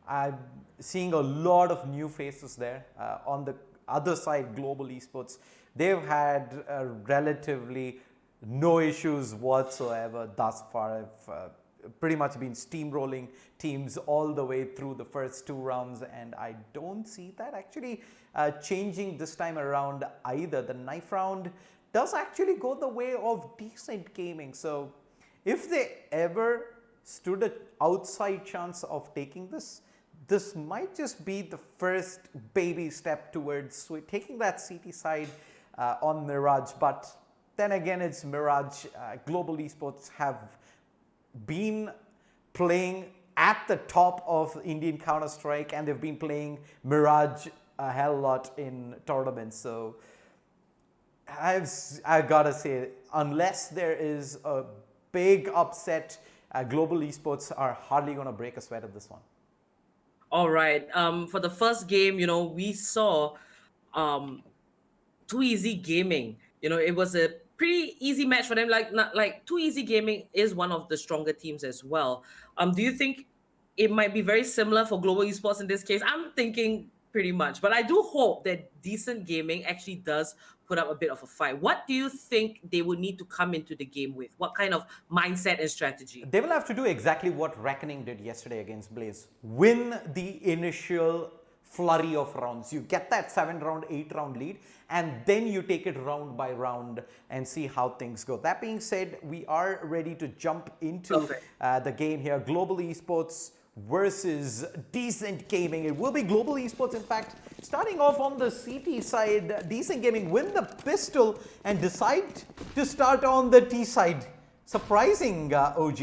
I'm seeing a lot of new faces there. On the other side, Global Esports, they've had relatively no issues whatsoever thus far. I've pretty much been steamrolling teams all the way through the first 2 rounds, and I don't see that actually changing this time around either. The knife round does actually go the way of Decent Gaming, so if they ever stood an outside chance of taking this, this might just be the first baby step towards taking that CT side on Mirage. But then again, it's Mirage. Global Esports have been playing at the top of Indian Counter-Strike, and they've been playing Mirage a hell lot in tournaments. So I've gotta say, unless there is a big upset, Global Esports are hardly gonna break a sweat at this one. All right. For the first game, we saw Too Easy Gaming. It was a pretty easy match for them. Like Too Easy Gaming is one of the stronger teams as well. Do you think it might be very similar for Global Esports in this case? I'm thinking pretty much. But I do hope that Decent Gaming actually does put up a bit of a fight. What do you think they would need to come into the game with? What kind of mindset and strategy? They will have to do exactly what Reckoning did yesterday against Blaze. Win the initial flurry of rounds. You get that 7-round, 8-round lead, and then you take it round by round and see how things go. That being said, we are ready to jump into the game here. Global Esports versus Decent Gaming. It will be Global Esports, in fact, starting off on the CT side. Decent Gaming win the pistol and decide to start on the T side. Surprising, OG.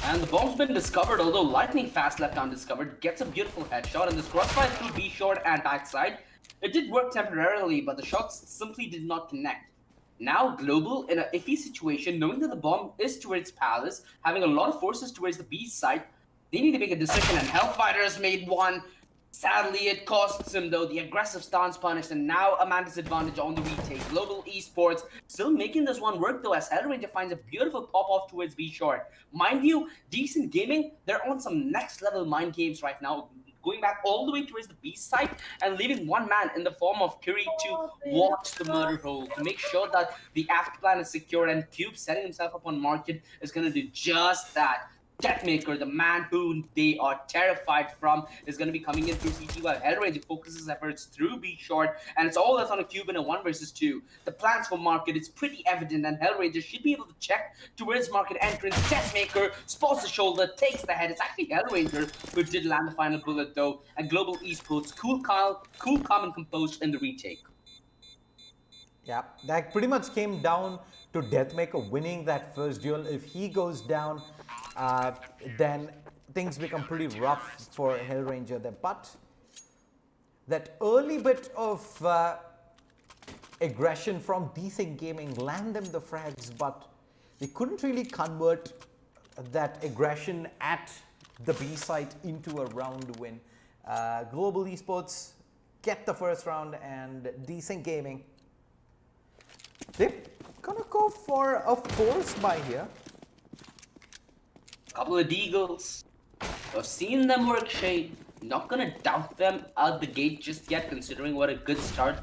And the bomb's been discovered, although lightning fast left undiscovered. Gets a beautiful headshot, and this crossfire through B short and backside. It did work temporarily, but the shots simply did not connect. Now Global, in an iffy situation, knowing that the bomb is towards Palace, having a lot of forces towards the B side, they need to make a decision, and Hellfighter's made one. Sadly, it costs him, though. The aggressive stance punished, and now a man disadvantage on the retake. Global Esports still making this one work, though, as Hellranger finds a beautiful pop-off towards B short. Mind you, Decent Gaming, they're on some next-level mind games right now, going back all the way towards the B side and leaving one man in the form of Curry to watch the murder hole, to make sure that the aft plan is secure, and Cube setting himself up on market is going to do just that. Deathmaker, the man who they are terrified from, is going to be coming in through CT, while Hellranger focuses efforts through B short, and it's all that's on a Cube in a 1 versus 2. The plans for market, it's pretty evident, and Hellranger should be able to check towards market entrance. Deathmaker spots the shoulder, takes the head. It's actually Hellranger who did land the final bullet, though, and Global Esports cool, calm, and composed in the retake. Yeah, that pretty much came down to Deathmaker winning that first duel. If he goes down, then things become pretty rough for Hellranger there. But that early bit of aggression from Decent Gaming land them the frags, but they couldn't really convert that aggression at the B site into a round win. Global Esports get the first round, and Decent Gaming, they're gonna go for a force buy here. Couple of Deagles. I've seen them work, Shade. Not gonna doubt them out the gate just yet, considering what a good start,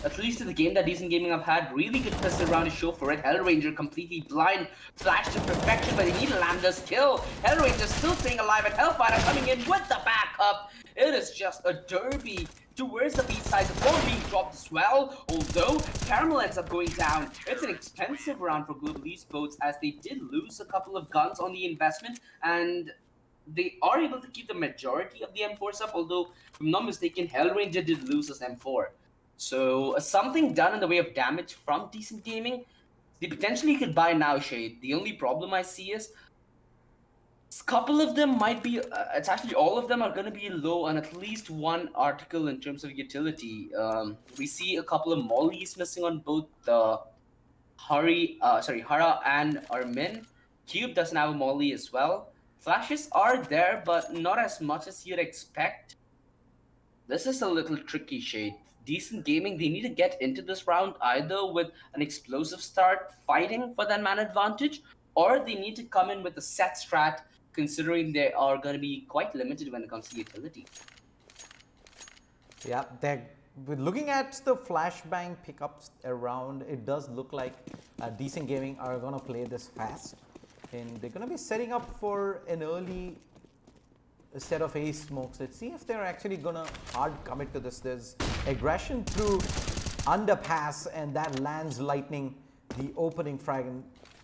at least in the game that Decent Gaming have had. Really good pistol round to show for it. Hellranger completely blind, flash to perfection, but they need to land this kill. Hellranger still staying alive, and Hellfighter coming in with the backup. It is just a derby towards the B side. The bomb being dropped as well, although Caramel ends up going down. It's an expensive round for Global Esports, as they did lose a couple of guns on the investment, and they are able to keep the majority of the M4s up, although, if I'm not mistaken, Hellranger did lose his M4. So, something done in the way of damage from Decent Gaming, they potentially could buy now, Shade. The only problem I see is, a couple of them might be, it's actually all of them are going to be low on at least one article in terms of utility. We see a couple of mollies missing on both Hara and Armin. Cube doesn't have a molly as well. Flashes are there, but not as much as you'd expect. This is a little tricky, Shade. Decent Gaming, they need to get into this round either with an explosive start fighting for that man advantage, or they need to come in with a set strat, considering they are going to be quite limited when it comes to utility. Yeah, looking at the flashbang pickups around, it does look like Decent Gaming are going to play this fast, and they're going to be setting up for an early set of ace smokes. Let's see if they're actually going to hard commit to this. There's aggression through underpass, and that lands lightning. The opening frag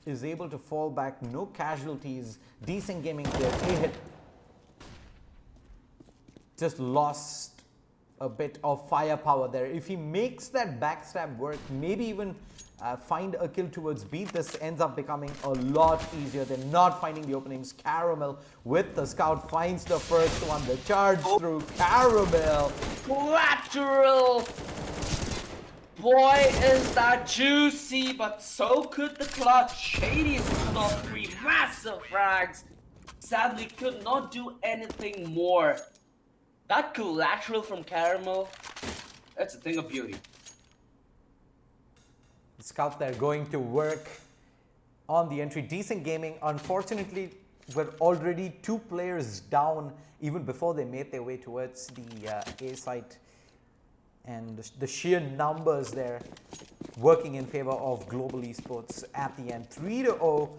is able to fall back, no casualties. Decent Gaming there, a hit. Just lost a bit of firepower there. If he makes that backstab work, maybe even find a kill towards B, this ends up becoming a lot easier than not finding the openings. Caramel with the scout finds the first one. The charge through Caramel. Collateral! Boy, is that juicy, but so could the clutch. Shady is pulled off 3 massive frags. Sadly, could not do anything more. That collateral from Caramel, it's a thing of beauty. The scout there going to work on the entry. Decent Gaming, unfortunately, were already 2 players down even before they made their way towards the A site. And the sheer numbers there working in favor of Global Esports at the end. 3-0.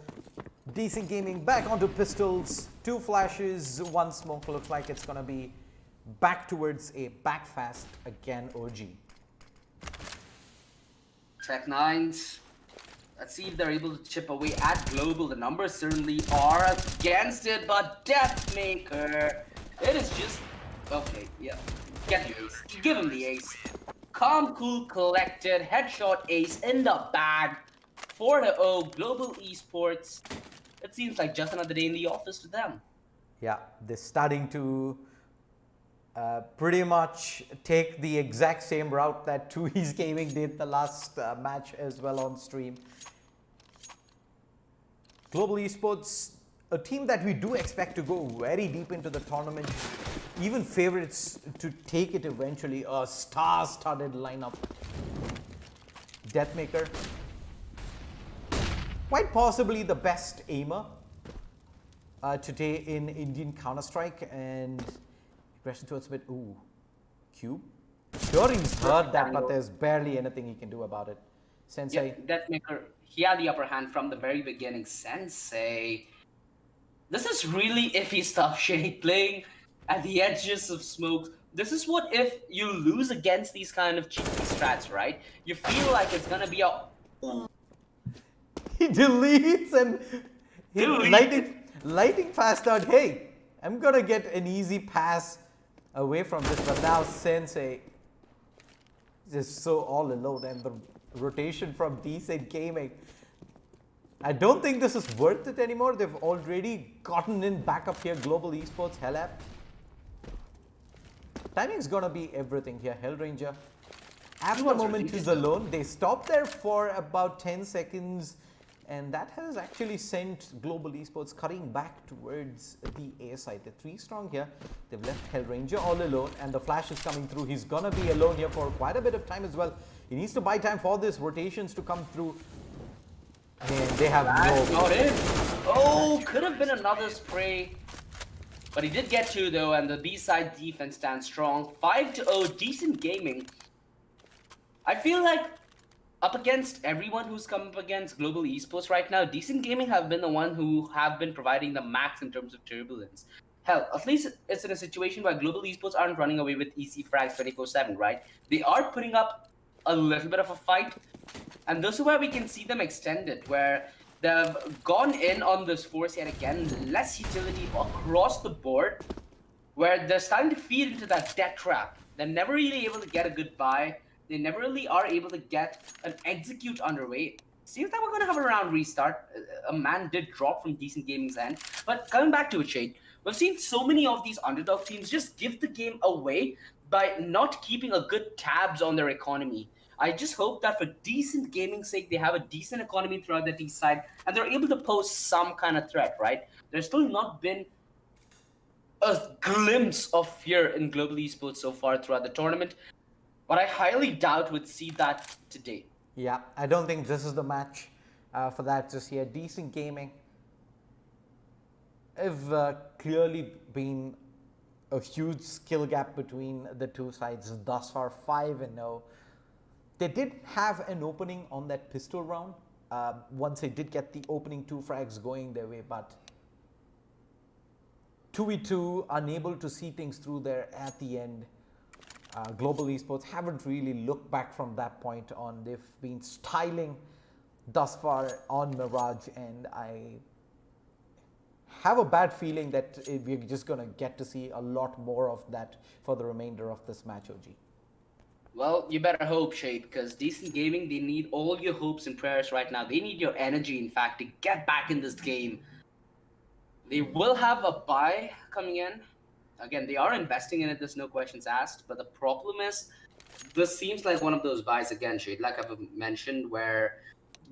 Decent Gaming back onto pistols. 2 flashes, 1 smoke. Looks like it's going to be back towards a back fast again, OG. Tech9s. Let's see if they're able to chip away at Global. The numbers certainly are against it, but Deathmaker, it is just... Okay, yeah. Get the ace. Give him the ace. Calm, cool, collected. Headshot ace in the bag. 4-0. Global Esports. It seems like just another day in the office to them. Yeah, they're starting to pretty much take the exact same route that 2E's Gaming did the last match as well on stream. Global Esports, a team that we do expect to go very deep into the tournament, even favorites to take it eventually. A star-studded lineup. Deathmaker, quite possibly the best aimer today in Indian Counter-Strike, and aggression towards mid. Ooh, Cube. Sure, he's heard that, but there's barely anything he can do about it. Sensei. Yeah, Deathmaker, he had the upper hand from the very beginning. Sensei. This is really iffy stuff, Shade. Playing at the edges of smokes. This is what if you lose against these kind of cheeky strats, right? You feel like it's gonna be a... He deletes and lighting fast out. Hey, I'm gonna get an easy pass away from this, but now Sensei is so all alone, and the rotation from Decent Gaming. I don't think this is worth it anymore. They've already gotten in back up here. Global Esports, Hellap. Timing's gonna be everything here. Hellranger at the moment is alone. They stopped there for about 10 seconds, and that has actually sent Global Esports cutting back towards the A side. They're 3 strong here. They've left Hellranger all alone, and the flash is coming through. He's gonna be alone here for quite a bit of time as well. He needs to buy time for this rotations to come through. And they have no... Not in. Oh, could have been another spray. But he did get 2 though, and the B-side defense stands strong. 5-0, Decent Gaming. I feel like up against everyone who's come up against Global Esports right now, Decent Gaming have been the one who have been providing the max in terms of turbulence. Hell, at least it's in a situation where Global Esports aren't running away with EC frags 24/7, right? They are putting up a little bit of a fight, and this is where we can see them extend it, where they've gone in on this force yet again, less utility across the board, where they're starting to feed into that death trap. They're never really able to get a good buy. They never really are able to get an execute underway. Seems like we're going to have a round restart. A man did drop from Decent Gaming's end. But coming back to it, Shade, we've seen so many of these underdog teams just give the game away by not keeping a good tabs on their economy. I just hope that for Decent Gaming's sake, they have a decent economy throughout the east side, and they're able to pose some kind of threat, right? There's still not been a glimpse of fear in Global Esports so far throughout the tournament, but I highly doubt we'd see that today. Yeah, I don't think this is the match for that just yet. Decent Gaming have clearly been a huge skill gap between the two sides thus far. 5-0. They did have an opening on that pistol round once they did get the opening 2 frags going their way, but 2v2 unable to see things through there at the end. Global Esports haven't really looked back from that point on. They've been styling thus far on Mirage, and I have a bad feeling that we're just going to get to see a lot more of that for the remainder of this match, OG. Well, you better hope, Shade, because Decent Gaming, they need all your hopes and prayers right now. They need your energy, in fact, to get back in this game. They will have a buy coming in. Again, they are investing in it, there's no questions asked, but the problem is, this seems like one of those buys again, Shade, like I've mentioned, where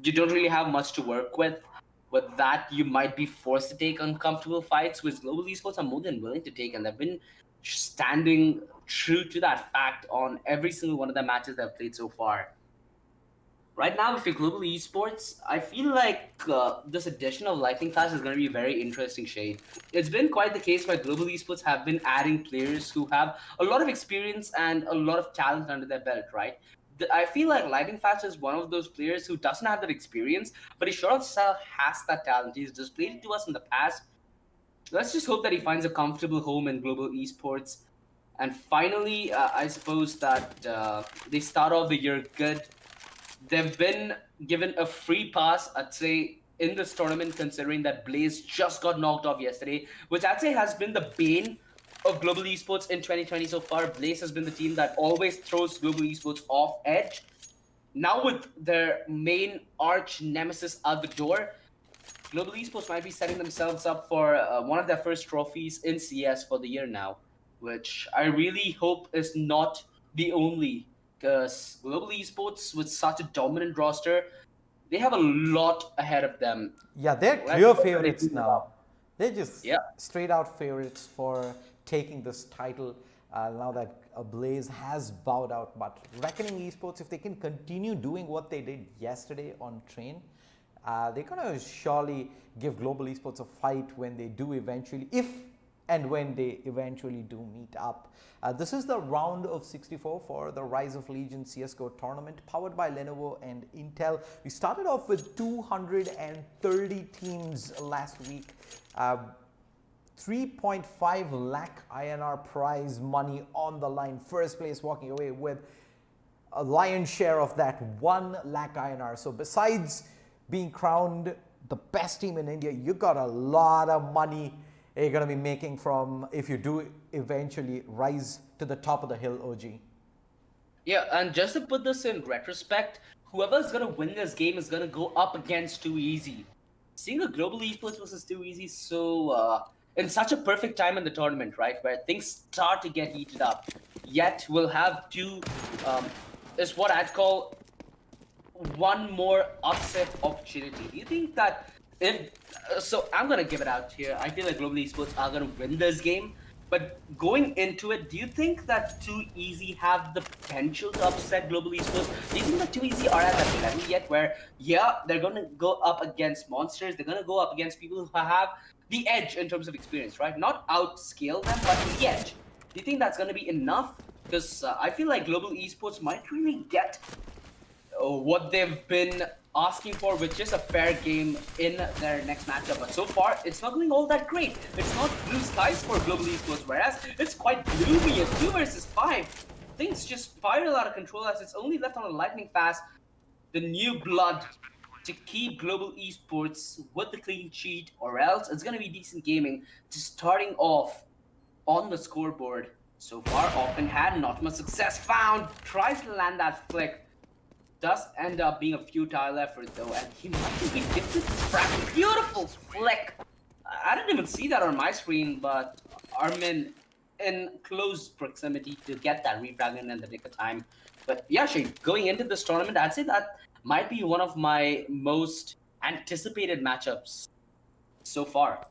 you don't really have much to work with. With that, you might be forced to take uncomfortable fights, which Global Esports are more than willing to take, and they've been standing true to that fact on every single one of the matches they've played so far. Right now, if you're global esports, I feel like this addition of Lightning Fast is going to be very interesting, Shade. It's been quite the case where global esports have been adding players who have a lot of experience and a lot of talent under their belt, right? I feel like Lightning Fast is one of those players who doesn't have that experience, but he sure still has that talent. He's displayed it to us in the past. Let's just hope that he finds a comfortable home in global esports. And finally, I suppose that they start off the year good. They've been given a free pass, I'd say, in this tournament, considering that Blaze just got knocked off yesterday, which I'd say has been the bane of global esports in 2020 so far. Blaze has been the team that always throws global esports off edge. Now, with their main arch nemesis out the door, global esports might be setting themselves up for one of their first trophies in CS for the year now, which I really hope is not the only. Because global esports, with such a dominant roster, they have a lot ahead of them. Yeah, they're Let's clear hope that they favorites do now. well. They're just Yeah. straight out favorites for taking this title now that Blaze has bowed out. But Reckoning Esports, if they can continue doing what they did yesterday on Train, they're going to surely give Global Esports a fight when they do eventually, if and when they eventually do meet up. This is the round of 64 for the Rise of Legion CSGO tournament powered by Lenovo and Intel. We started off with 230 teams last week. 3.5 lakh INR prize money on the line. First place walking away with a lion's share of that 1 lakh INR. So besides being crowned the best team in India, you got a lot of money you're going to be making from if you do eventually rise to the top of the hill, OG. Yeah, and just to put this in retrospect, whoever's going to win this game is going to go up against Too Easy. Seeing a global esports versus Too Easy in such a perfect time in the tournament, right, where things start to get heated up. Yet we'll have is what I'd call one more upset opportunity. Do you think that so I'm gonna give it out here. I feel like global esports are gonna win this game, but going into it, do you think that Too Easy have the potential to upset global esports? Do you think that Too Easy are at that level yet where they're gonna go up against monsters, they're gonna go up against people who have the edge in terms of experience, right? Not outscale them, but the edge. Do you think that's gonna be enough? Because I feel like global esports might really get what they've been asking for, which is a fair game in their next matchup. But so far, it's not going all that great. It's not blue skies for global esports, whereas it's quite gloomy. At 2 versus 5, things just spiral out of control as it's only left on a lightning fast. The new blood to keep global esports with the clean sheet, or else it's going to be decent gaming. Just starting off on the scoreboard. So far, open hand, not much success found. Tries to land that flick. Does end up being a futile effort though, and he might just be gifted this frag. Beautiful flick! I didn't even see that on my screen, but Armin in close proximity to get that refrag in the nick of time. But yeah, Shane, going into this tournament, I'd say that might be one of my most anticipated matchups so far.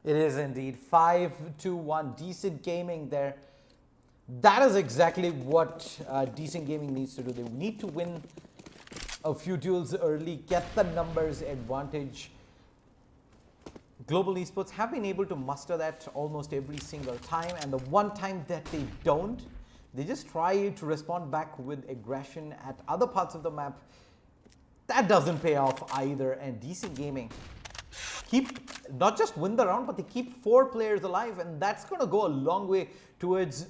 It is indeed 5-1. Decent gaming there. That is exactly what decent gaming needs to do. They need to win a few duels early, get the numbers advantage. Global esports have been able to muster that almost every single time, and the one time that they don't, they just try to respond back with aggression at other parts of the map. That doesn't pay off either, and decent gaming keep not just win the round, but they keep 4 players alive, and that's going to go a long way towards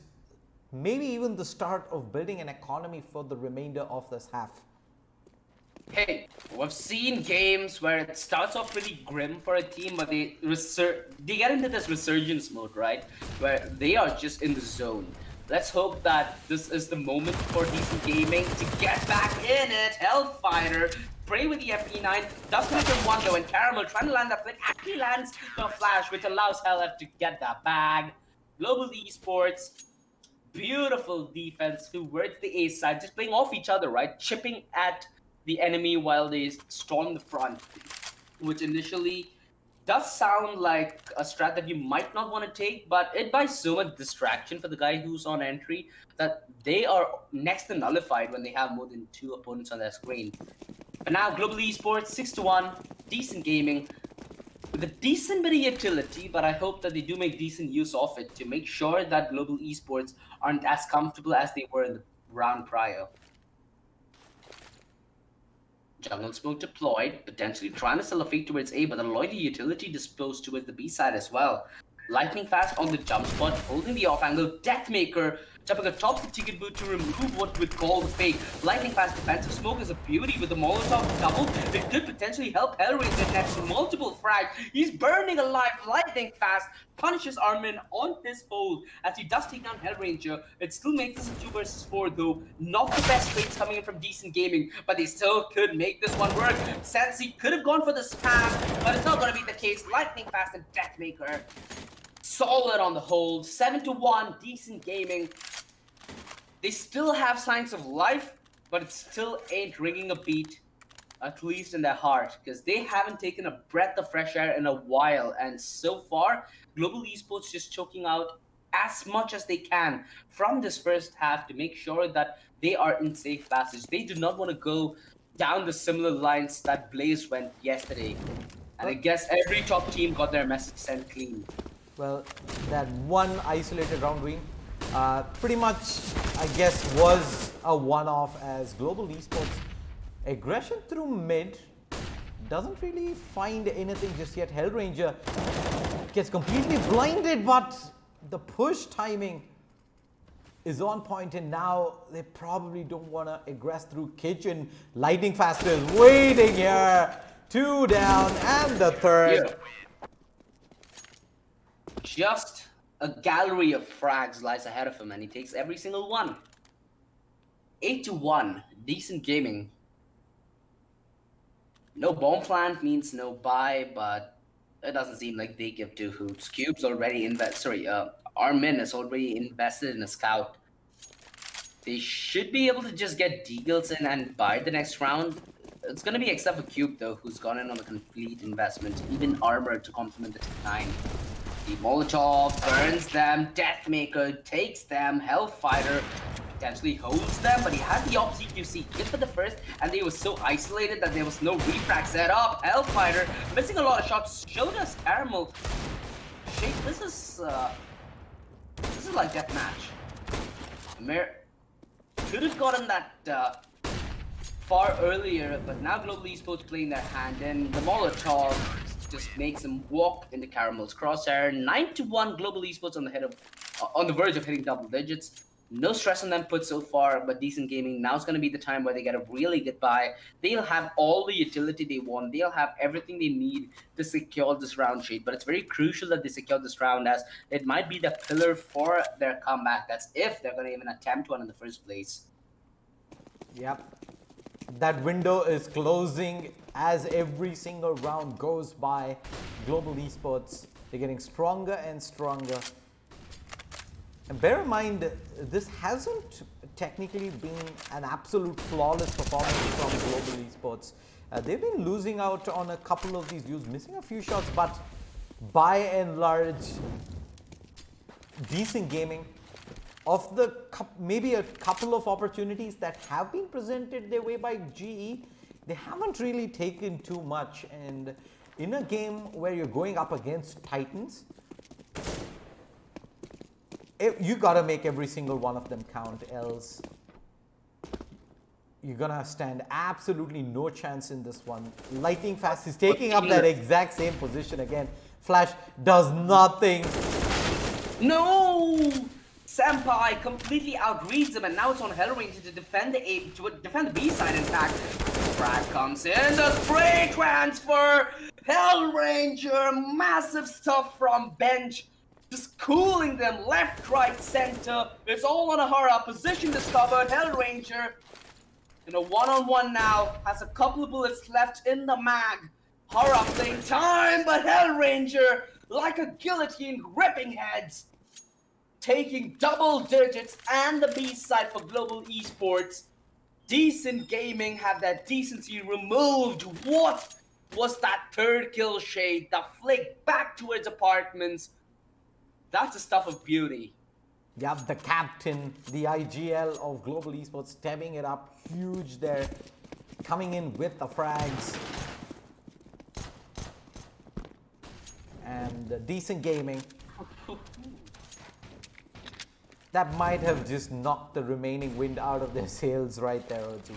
maybe even the start of building an economy for the remainder of this half. Hey, we've seen games where it starts off pretty grim for a team, but they get into this resurgence mode, right? Where they are just in the zone. Let's hope that this is the moment for decent gaming to get back in it. Hellfighter, Prey with the MP9, does connect him one though, and Caramel trying to land that flick actually lands the flash, which allows HLF to get that bag. Global esports, beautiful defense towards the A side, just playing off each other, right? Chipping at the enemy while they storm the front, which initially does sound like a strat that you might not want to take, but it buys so much distraction for the guy who's on entry that they are next to nullified when they have more than 2 opponents on their screen. But now, Global Esports 6-1, decent gaming, with a decent bit of utility, but I hope that they do make decent use of it to make sure that Global Esports aren't as comfortable as they were in the round prior. Jungle Smoke deployed, potentially trying to sell a fake towards A, but a lot of the utility disposed towards the B side as well. Lightning Fast on the jump spot, holding the off angle. Deathmaker jumping atop the ticket boot to remove what we'd call the fake. Lightning Fast defensive smoke is a beauty with the Molotov double. It could potentially help Hellraiser next multiple frags. He's burning alive. Lightning Fast punishes Armin on his hold as he does take down Hellranger. It still makes this a 2 versus 4 though. Not the best trades coming in from Decent Gaming, but they still could make this one work. Sensi could have gone for the spam, but it's not going to be the case. Lightning Fast and Deathmaker solid on the hold. 7-1, Decent Gaming. They still have signs of life, but it still ain't ringing a beat, at least in their heart, because they haven't taken a breath of fresh air in a while. And so far, Global Esports just choking out as much as they can from this first half to make sure that they are in safe passage. They do not want to go down the similar lines that Blaze went yesterday. And I guess every top team got their message sent clean. Well, that one isolated round win pretty much, I guess, was a one-off, as Global Esports aggression through mid doesn't really find anything just yet. Hellranger gets completely blinded, but the push timing is on point, and now they probably don't want to aggress through kitchen. Lightning Fast is waiting here. 2 down, and the third. Yeah. Just a gallery of frags lies ahead of him, and he takes every single one. 8-1, Decent Gaming. No bomb plant means no buy, but it doesn't seem like they give two hoots. Cube's already Armin is already invested in a scout. They should be able to just get Deagles in and buy the next round. It's gonna be except for Cube though, who's gone in on a complete investment, even armor to complement the Tech 9. The Molotov burns them, Deathmaker takes them, Hellfighter potentially holds them, but he has the opposite QC hit for the first, and they were so isolated that there was no refrag set up. Hellfighter missing a lot of shots, showed us Caramel. Shake, this is like deathmatch. Amir could have gotten that far earlier, but now Global Esports playing their hand in. The Molotov just makes him walk into Caramel's crosshair. 9-1, Global Esports on the verge of hitting double digits. No stress on them put so far, but Decent Gaming, now's going to be the time where they get a really good buy. They'll have all the utility they want. They'll have everything they need to secure this round sheet, but it's very crucial that they secure this round, as it might be the pillar for their comeback. That's if they're going to even attempt one in the first place. Yep. That window is closing as every single round goes by. Global Esports, they're getting stronger and stronger. And bear in mind, this hasn't technically been an absolute flawless performance from Global Esports. They've been losing out on a couple of these duels, missing a few shots, but by and large, Decent Gaming, of the maybe a couple of opportunities that have been presented their way by GE, they haven't really taken too much. And in a game where you're going up against Titans, you gotta make every single one of them count, else you're gonna stand absolutely no chance in this one. Lightning Fast is taking up that exact same position again. Flash does nothing. No! Senpai completely outreads him, and now it's on Hellranger to defend the B side. In fact, Brad comes in, the spray transfer. Hellranger, massive stuff from bench, just cooling them left, right, center. It's all on a Hara. Position discovered. Hellranger in a one-on-one now, has a couple of bullets left in the mag. Hara playing time, but Hellranger, like a guillotine, ripping heads, taking double digits, and the B side for Global Esports. Decent Gaming have that decency removed. What was that third kill shade, the flick back towards apartments. That's the stuff of beauty. Yeah, the captain, the IGL of Global Esports, stepping it up huge there, coming in with the frags. And decent gaming. That might have just knocked the remaining wind out of their sails right there, OG.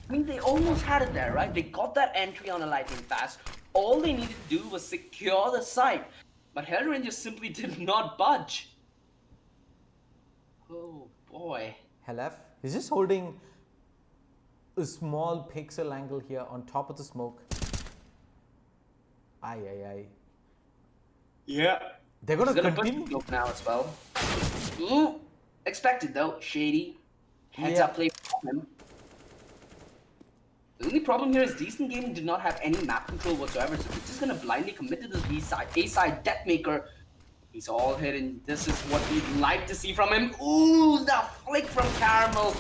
I mean, they almost had it there, right? They got that entry on a lightning fast. All they needed to do was secure the site. But Hellranger simply did not budge. Oh boy. Helef is just holding a small pixel angle here on top of the smoke. Aye, aye, aye. Yeah. They're gonna He's continue. push now as well. Ooh. Expected though, shady. Heads Yeah. up play from him. The only problem here is Decent Gaming did not have any map control whatsoever, so they're just gonna blindly commit to the B side. A side Deathmaker. He's all hidden. This is what we'd like to see from him. Ooh, the flick from Caramel.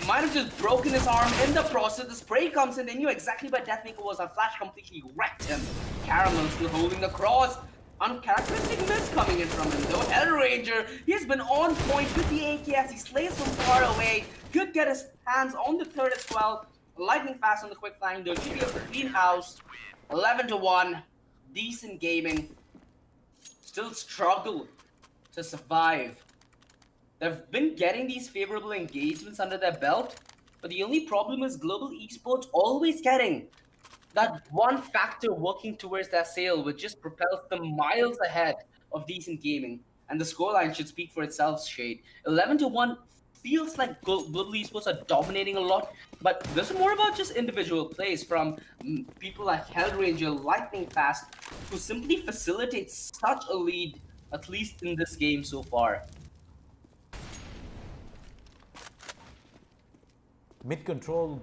Might have just broken his arm in the process. The spray comes in. They knew exactly where Deathmaker was. A flash completely wrecked him. Caramel still holding the cross. Uncharacteristic miss coming in from him though. Hellranger, he has been on point with the AK as he slays from far away. Could get his hands on the third as well. Lightning fast on the quick flying though. GBO for clean house. 11-1. Decent Gaming. Still struggle to survive. They've been getting these favorable engagements under their belt, but the only problem is Global Esports always getting that one factor working towards their sail, which just propels them miles ahead of Decent Gaming. And the scoreline should speak for itself, Shade. 11-1 feels like Global Esports are dominating a lot, but this is more about just individual plays from people like Hellranger, Lightning Fast, who simply facilitate such a lead, at least in this game so far. Mid control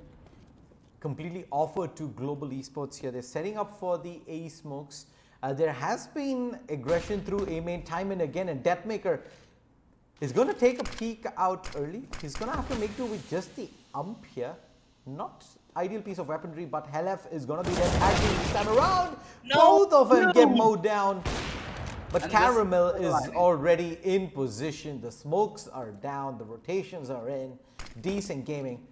completely offered to Global Esports here. They're setting up for the A smokes. There has been aggression through A main time and again, and Deathmaker is going to take a peek out early. He's going to have to make do with just the ump here. Not ideal piece of weaponry, but Helef is going to be there tagging this time around. No, Both of them no. get mowed down. But And Caramel this- is already in position. The smokes are down. The rotations are in. Decent Gaming.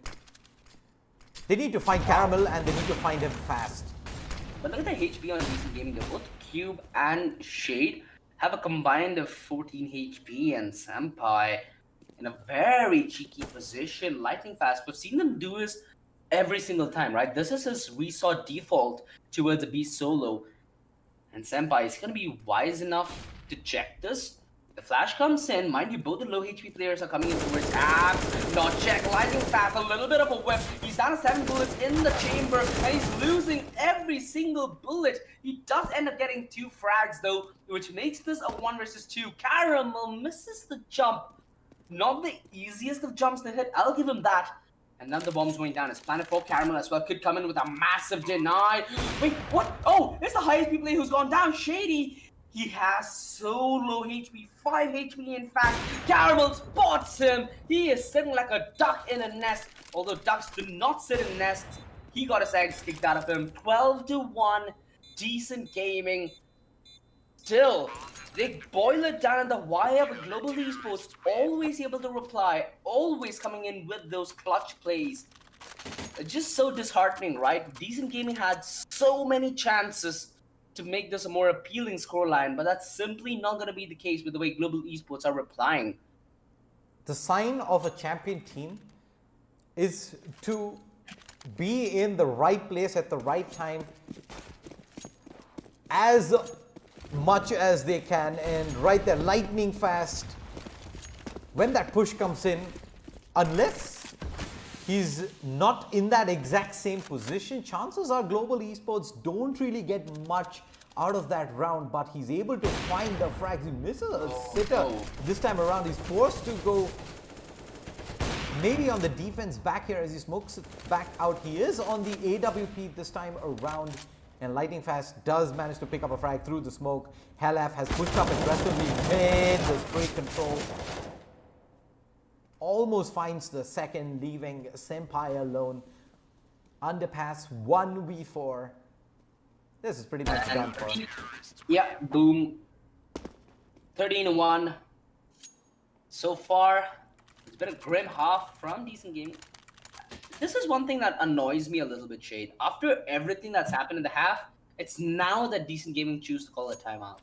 They need to find Caramel and they need to find him fast. But look at the HP on Decent Gaming. They're both Cube and Shade have a combined of 14 HP, and Senpai in a very cheeky position. Lightning Fast, we've seen them do this every single time, right? This is his resaw default towards a B solo. And Senpai is going to be wise enough to check this. The flash comes in. Mind you, both the low HP players are coming in towards abs. Not check. Lightning Fast, a little bit of a whip. He's down to 7 bullets in the chamber, and he's losing every single bullet. He does end up getting 2 frags, though, which makes this a 1 versus 2. Caramel misses the jump. Not the easiest of jumps to hit, I'll give him that. And now the bomb's going down. His Planet 4 Caramel as well could come in with a massive deny. Wait, what? Oh, it's the high HP player who's gone down. Shady. He has so low HP, 5 HP in fact. Caramel spots him. He is sitting like a duck in a nest. Although ducks do not sit in nests. He got his eggs kicked out of him. 12-1. Decent Gaming. Still, they boil it down in the wire with Global Esports, always able to reply, always coming in with those clutch plays. Just so disheartening, right? Decent Gaming had so many chances to make this a more appealing scoreline, but that's simply not going to be the case with the way Global Esports are replying. The sign of a champion team is to be in the right place at the right time as much as they can, and right there, lightning fast. When that push comes in, unless he's not in that exact same position, chances are Global Esports don't really get much out of that round, but he's able to find the frags. He misses a sitter this time around. He's forced to go maybe on the defense back here as he smokes it back out. He is on the AWP this time around, and Lightning Fast does manage to pick up a frag through the smoke. Helaf has pushed up aggressively mid the spray control. Almost finds the second, leaving Senpai alone. Underpass 1v4. This is pretty much done for. Yeah, boom. 13-1. So far, it's been a grim half from Decent Gaming. This is one thing that annoys me a little bit, Shade. After everything that's happened in the half, it's now that Decent Gaming choose to call a timeout.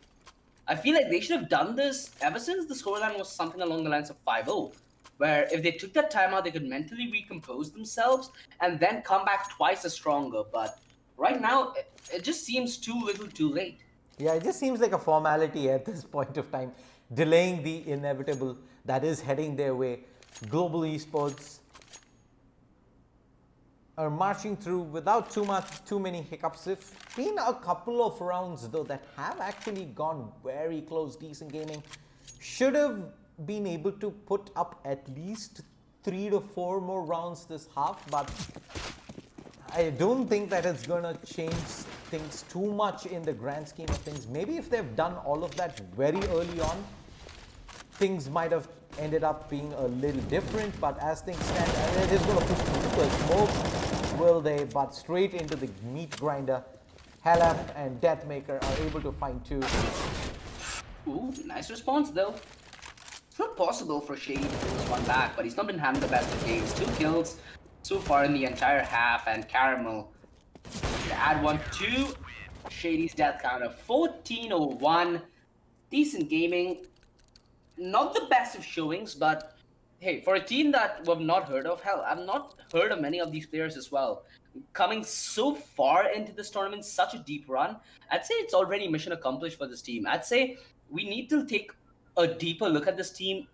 I feel like they should have done this ever since the scoreline was something along the lines of 5-0, where if they took that timeout, they could mentally recompose themselves and then come back twice as stronger. But right now, it just seems too little too late. Yeah, it just seems like a formality at this point of time, delaying the inevitable that is heading their way. Global Esports are marching through without too many hiccups. There's been a couple of rounds though that have actually gone very close. Decent Gaming should have been able to put up at least 3 to 4 more rounds this half, but I don't think that it's going to change things too much in the grand scheme of things. Maybe if they've done all of that very early on, things might have ended up being a little different, but as things stand, they're just going to push through the smoke, will they? But straight into the meat grinder. Halef and Deathmaker are able to find 2. Ooh, nice response though. It's not possible for Shade to bring this one back, but he's not been having the best of games. 2 kills so far in the entire half, and Caramel to add 1 to Shady's death counter. 14-1. Decent Gaming. Not the best of showings, but hey, for a team that we've not heard of, hell, I've not heard of many of these players as well. Coming so far into this tournament, such a deep run, I'd say it's already mission accomplished for this team. I'd say we need to take a deeper look at this team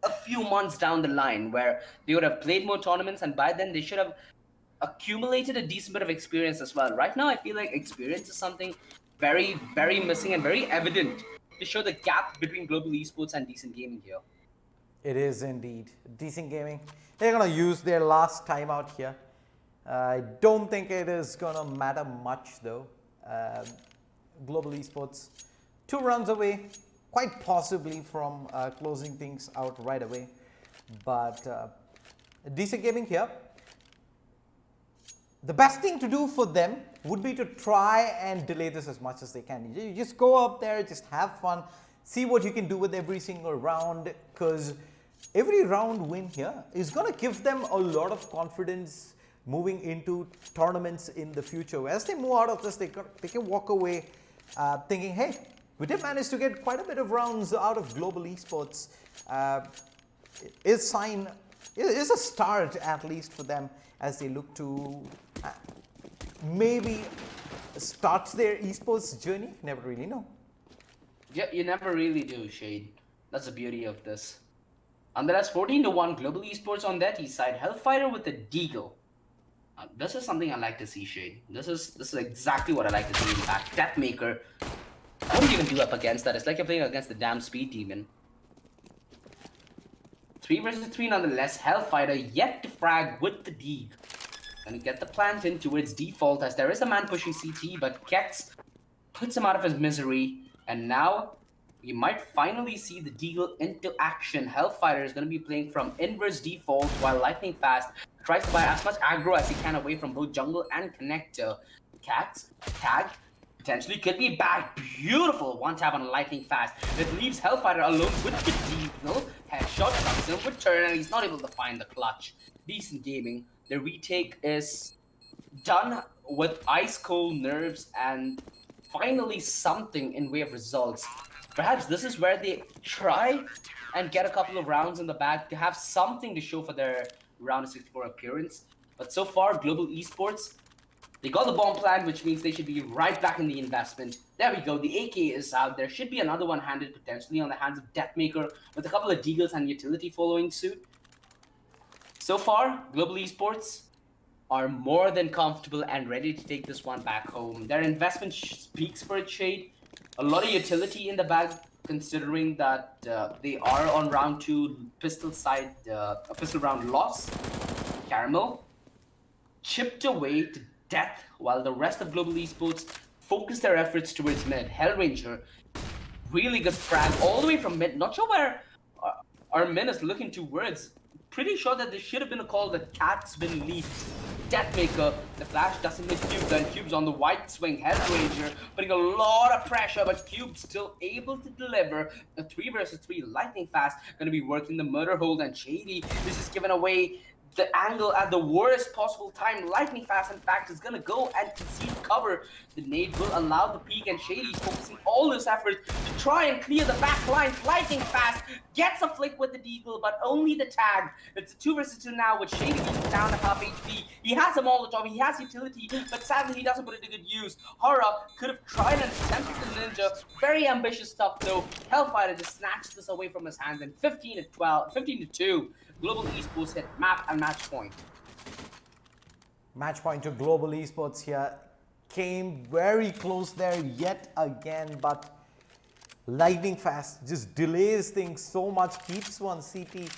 a few months down the line, where they would have played more tournaments, and by then they should have accumulated a decent bit of experience as well. Right now, I feel like experience is something very, very missing and very evident to show the gap between Global Esports and Decent Gaming here. It is indeed. Decent Gaming, they're going to use their last timeout here. I don't think it is going to matter much though. Global Esports, 2 runs away, quite possibly from closing things out right away. But Decent Gaming here, the best thing to do for them would be to try and delay this as much as they can. You just go up there, just have fun, see what you can do with every single round, because every round win here is going to give them a lot of confidence moving into tournaments in the future. As they move out of this, they can walk away thinking, hey, we did manage to get quite a bit of rounds out of Global Esports. Is a start at least for them as they look to maybe start their esports journey. Never really know. Yeah, you never really do, Shade. That's the beauty of this. And that's 14-1 Global Esports on that east side. Hellfighter with the Deagle. This is something I like to see, Shade. This is exactly what I like to see. In fact, Deathmaker. What do you even do up against that? It's like you're playing against the damn Speed Demon. 3 versus 3 nonetheless. Hellfighter yet to frag with the Deagle. Gonna get the plant in towards default, as there is a man pushing CT, but Kex puts him out of his misery. And now we might finally see the Deagle into action. Hellfighter is going to be playing from inverse default, while Lightning Fast tries to buy as much aggro as he can away from both jungle and connector. Cats, tag, potentially could be back. Beautiful one tap on Lightning Fast. It leaves Hellfighter alone with the Deagle. Headshot comes in return, and he's not able to find the clutch. Decent Gaming. The retake is done with ice cold nerves and finally something in way of results. Perhaps this is where they try and get a couple of rounds in the bag to have something to show for their round of 64 appearance. But so far, Global Esports, they got the bomb plan, which means they should be right back in the investment. There we go, the AK is out. There should be another one handed potentially on the hands of Deathmaker with a couple of Deagles and utility following suit. So far, Global Esports are more than comfortable and ready to take this one back home. Their investment speaks for its shade. A lot of utility in the bag, considering that they are on round 2 pistol round loss. Caramel chipped away to death, while the rest of Global Esports focus their efforts towards mid. Hellranger, really good frag all the way from mid. Not sure where our min is looking towards. pretty sure that there should have been a call that Cat's been leaked. Deathmaker, the flash doesn't hit Cube, then Cube's on the white swing, Hellraiser, putting a lot of pressure, but Cube's still able to deliver. A 3 versus 3 lightning fast, gonna be working the murder hold, and Shady, this is giving away the angle at the worst possible time. Lightning fast, in fact, is gonna go and concede cover. The nade will allow the peak, and Shady's focusing all his efforts to try and clear the back line. Lightning fast gets a flick with the deagle, but only the tag. It's a 2 versus 2 now with Shady being down at half HP. He has a Molotov, he has utility, but sadly he doesn't put it to good use. Horror could have tried and attempted the ninja. Very ambitious stuff though. Hellfighter just snatched this away from his hands, and 15 to 2. Global Esports hit map and match point. Match point to Global Esports here. Came very close there yet again, but lightning fast just delays things so much, keeps one CP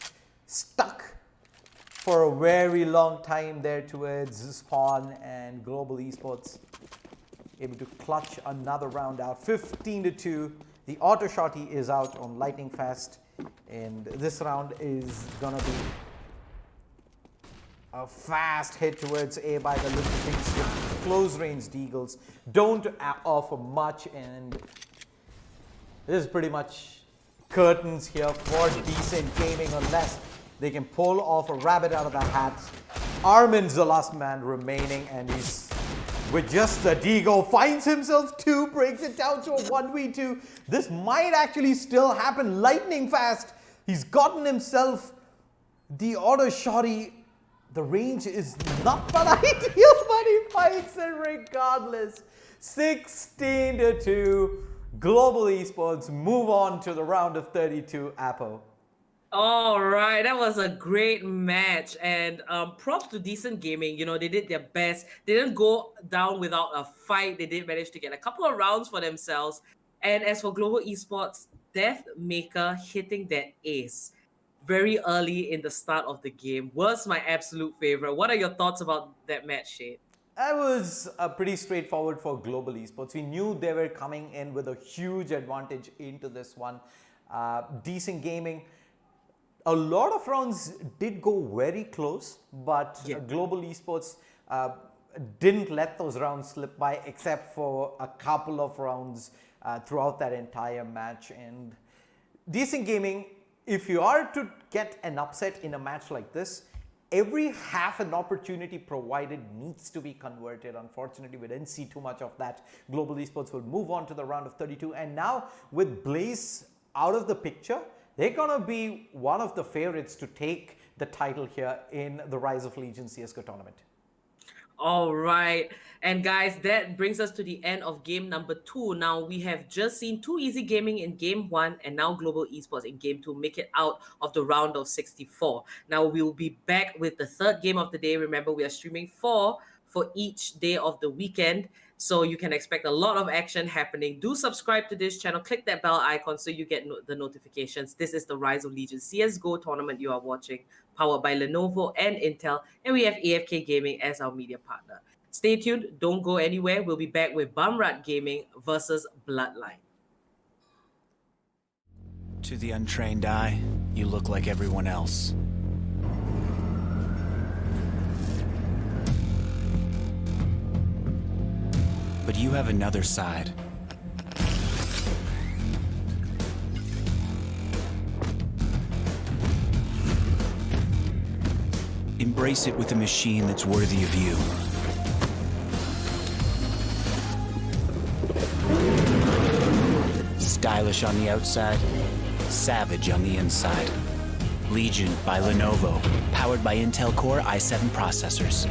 stuck for a very long time there towards Spawn, and Global Esports able to clutch another round out. 15 to 2. The auto shotty is out on lightning fast, and this round is gonna be a fast hit towards A by the little things with close range deagles. Don't offer much, and this is pretty much curtains here for decent gaming unless they can pull off a rabbit out of the hat. Armin's the last man remaining, and he's with just the deagle, finds himself 2, breaks it down to a 1v2. This might actually still happen. Lightning fast. He's gotten himself the auto shotty. The range is not but ideal, but he fights it regardless. 16 to 2. Global Esports move on to the round of 32. Apo. All right, that was a great match, and props to Decent Gaming. You know, they did their best. They didn't go down without a fight. They did manage to get a couple of rounds for themselves. And as for Global Esports, Deathmaker hitting that ace very early in the start of the game was my absolute favorite. What are your thoughts about that match, Shade? That was pretty straightforward for Global Esports. We knew they were coming in with a huge advantage into this one. Decent Gaming. A lot of rounds did go very close, but Global Esports didn't let those rounds slip by, except for a couple of rounds throughout that entire match. And Decent Gaming, if you are to get an upset in a match like this, every half an opportunity provided needs to be converted. Unfortunately, we didn't see too much of that. Global Esports will move on to the round of 32. And now with Blaze out of the picture, they're going to be one of the favorites to take the title here in the Rise of Legion CSGO tournament. All right. And guys, that brings us to the end of game number 2. Now, we have just seen 2Easy Gaming in game 1 and now Global Esports in game 2 make it out of the round of 64. Now, we'll be back with the third game of the day. Remember, we are streaming 4 for each day of the weekend. So you can expect a lot of action happening. Do subscribe to this channel. Click that bell icon so you get the notifications. This is the Rise of Legion CSGO tournament you are watching, powered by Lenovo and Intel. And we have AFK Gaming as our media partner. Stay tuned. Don't go anywhere. We'll be back with Bumrat Gaming versus Bloodline. To the untrained eye, you look like everyone else. But you have another side. Embrace it with a machine that's worthy of you. Stylish on the outside, savage on the inside. Legion by Lenovo, powered by Intel Core i7 processors.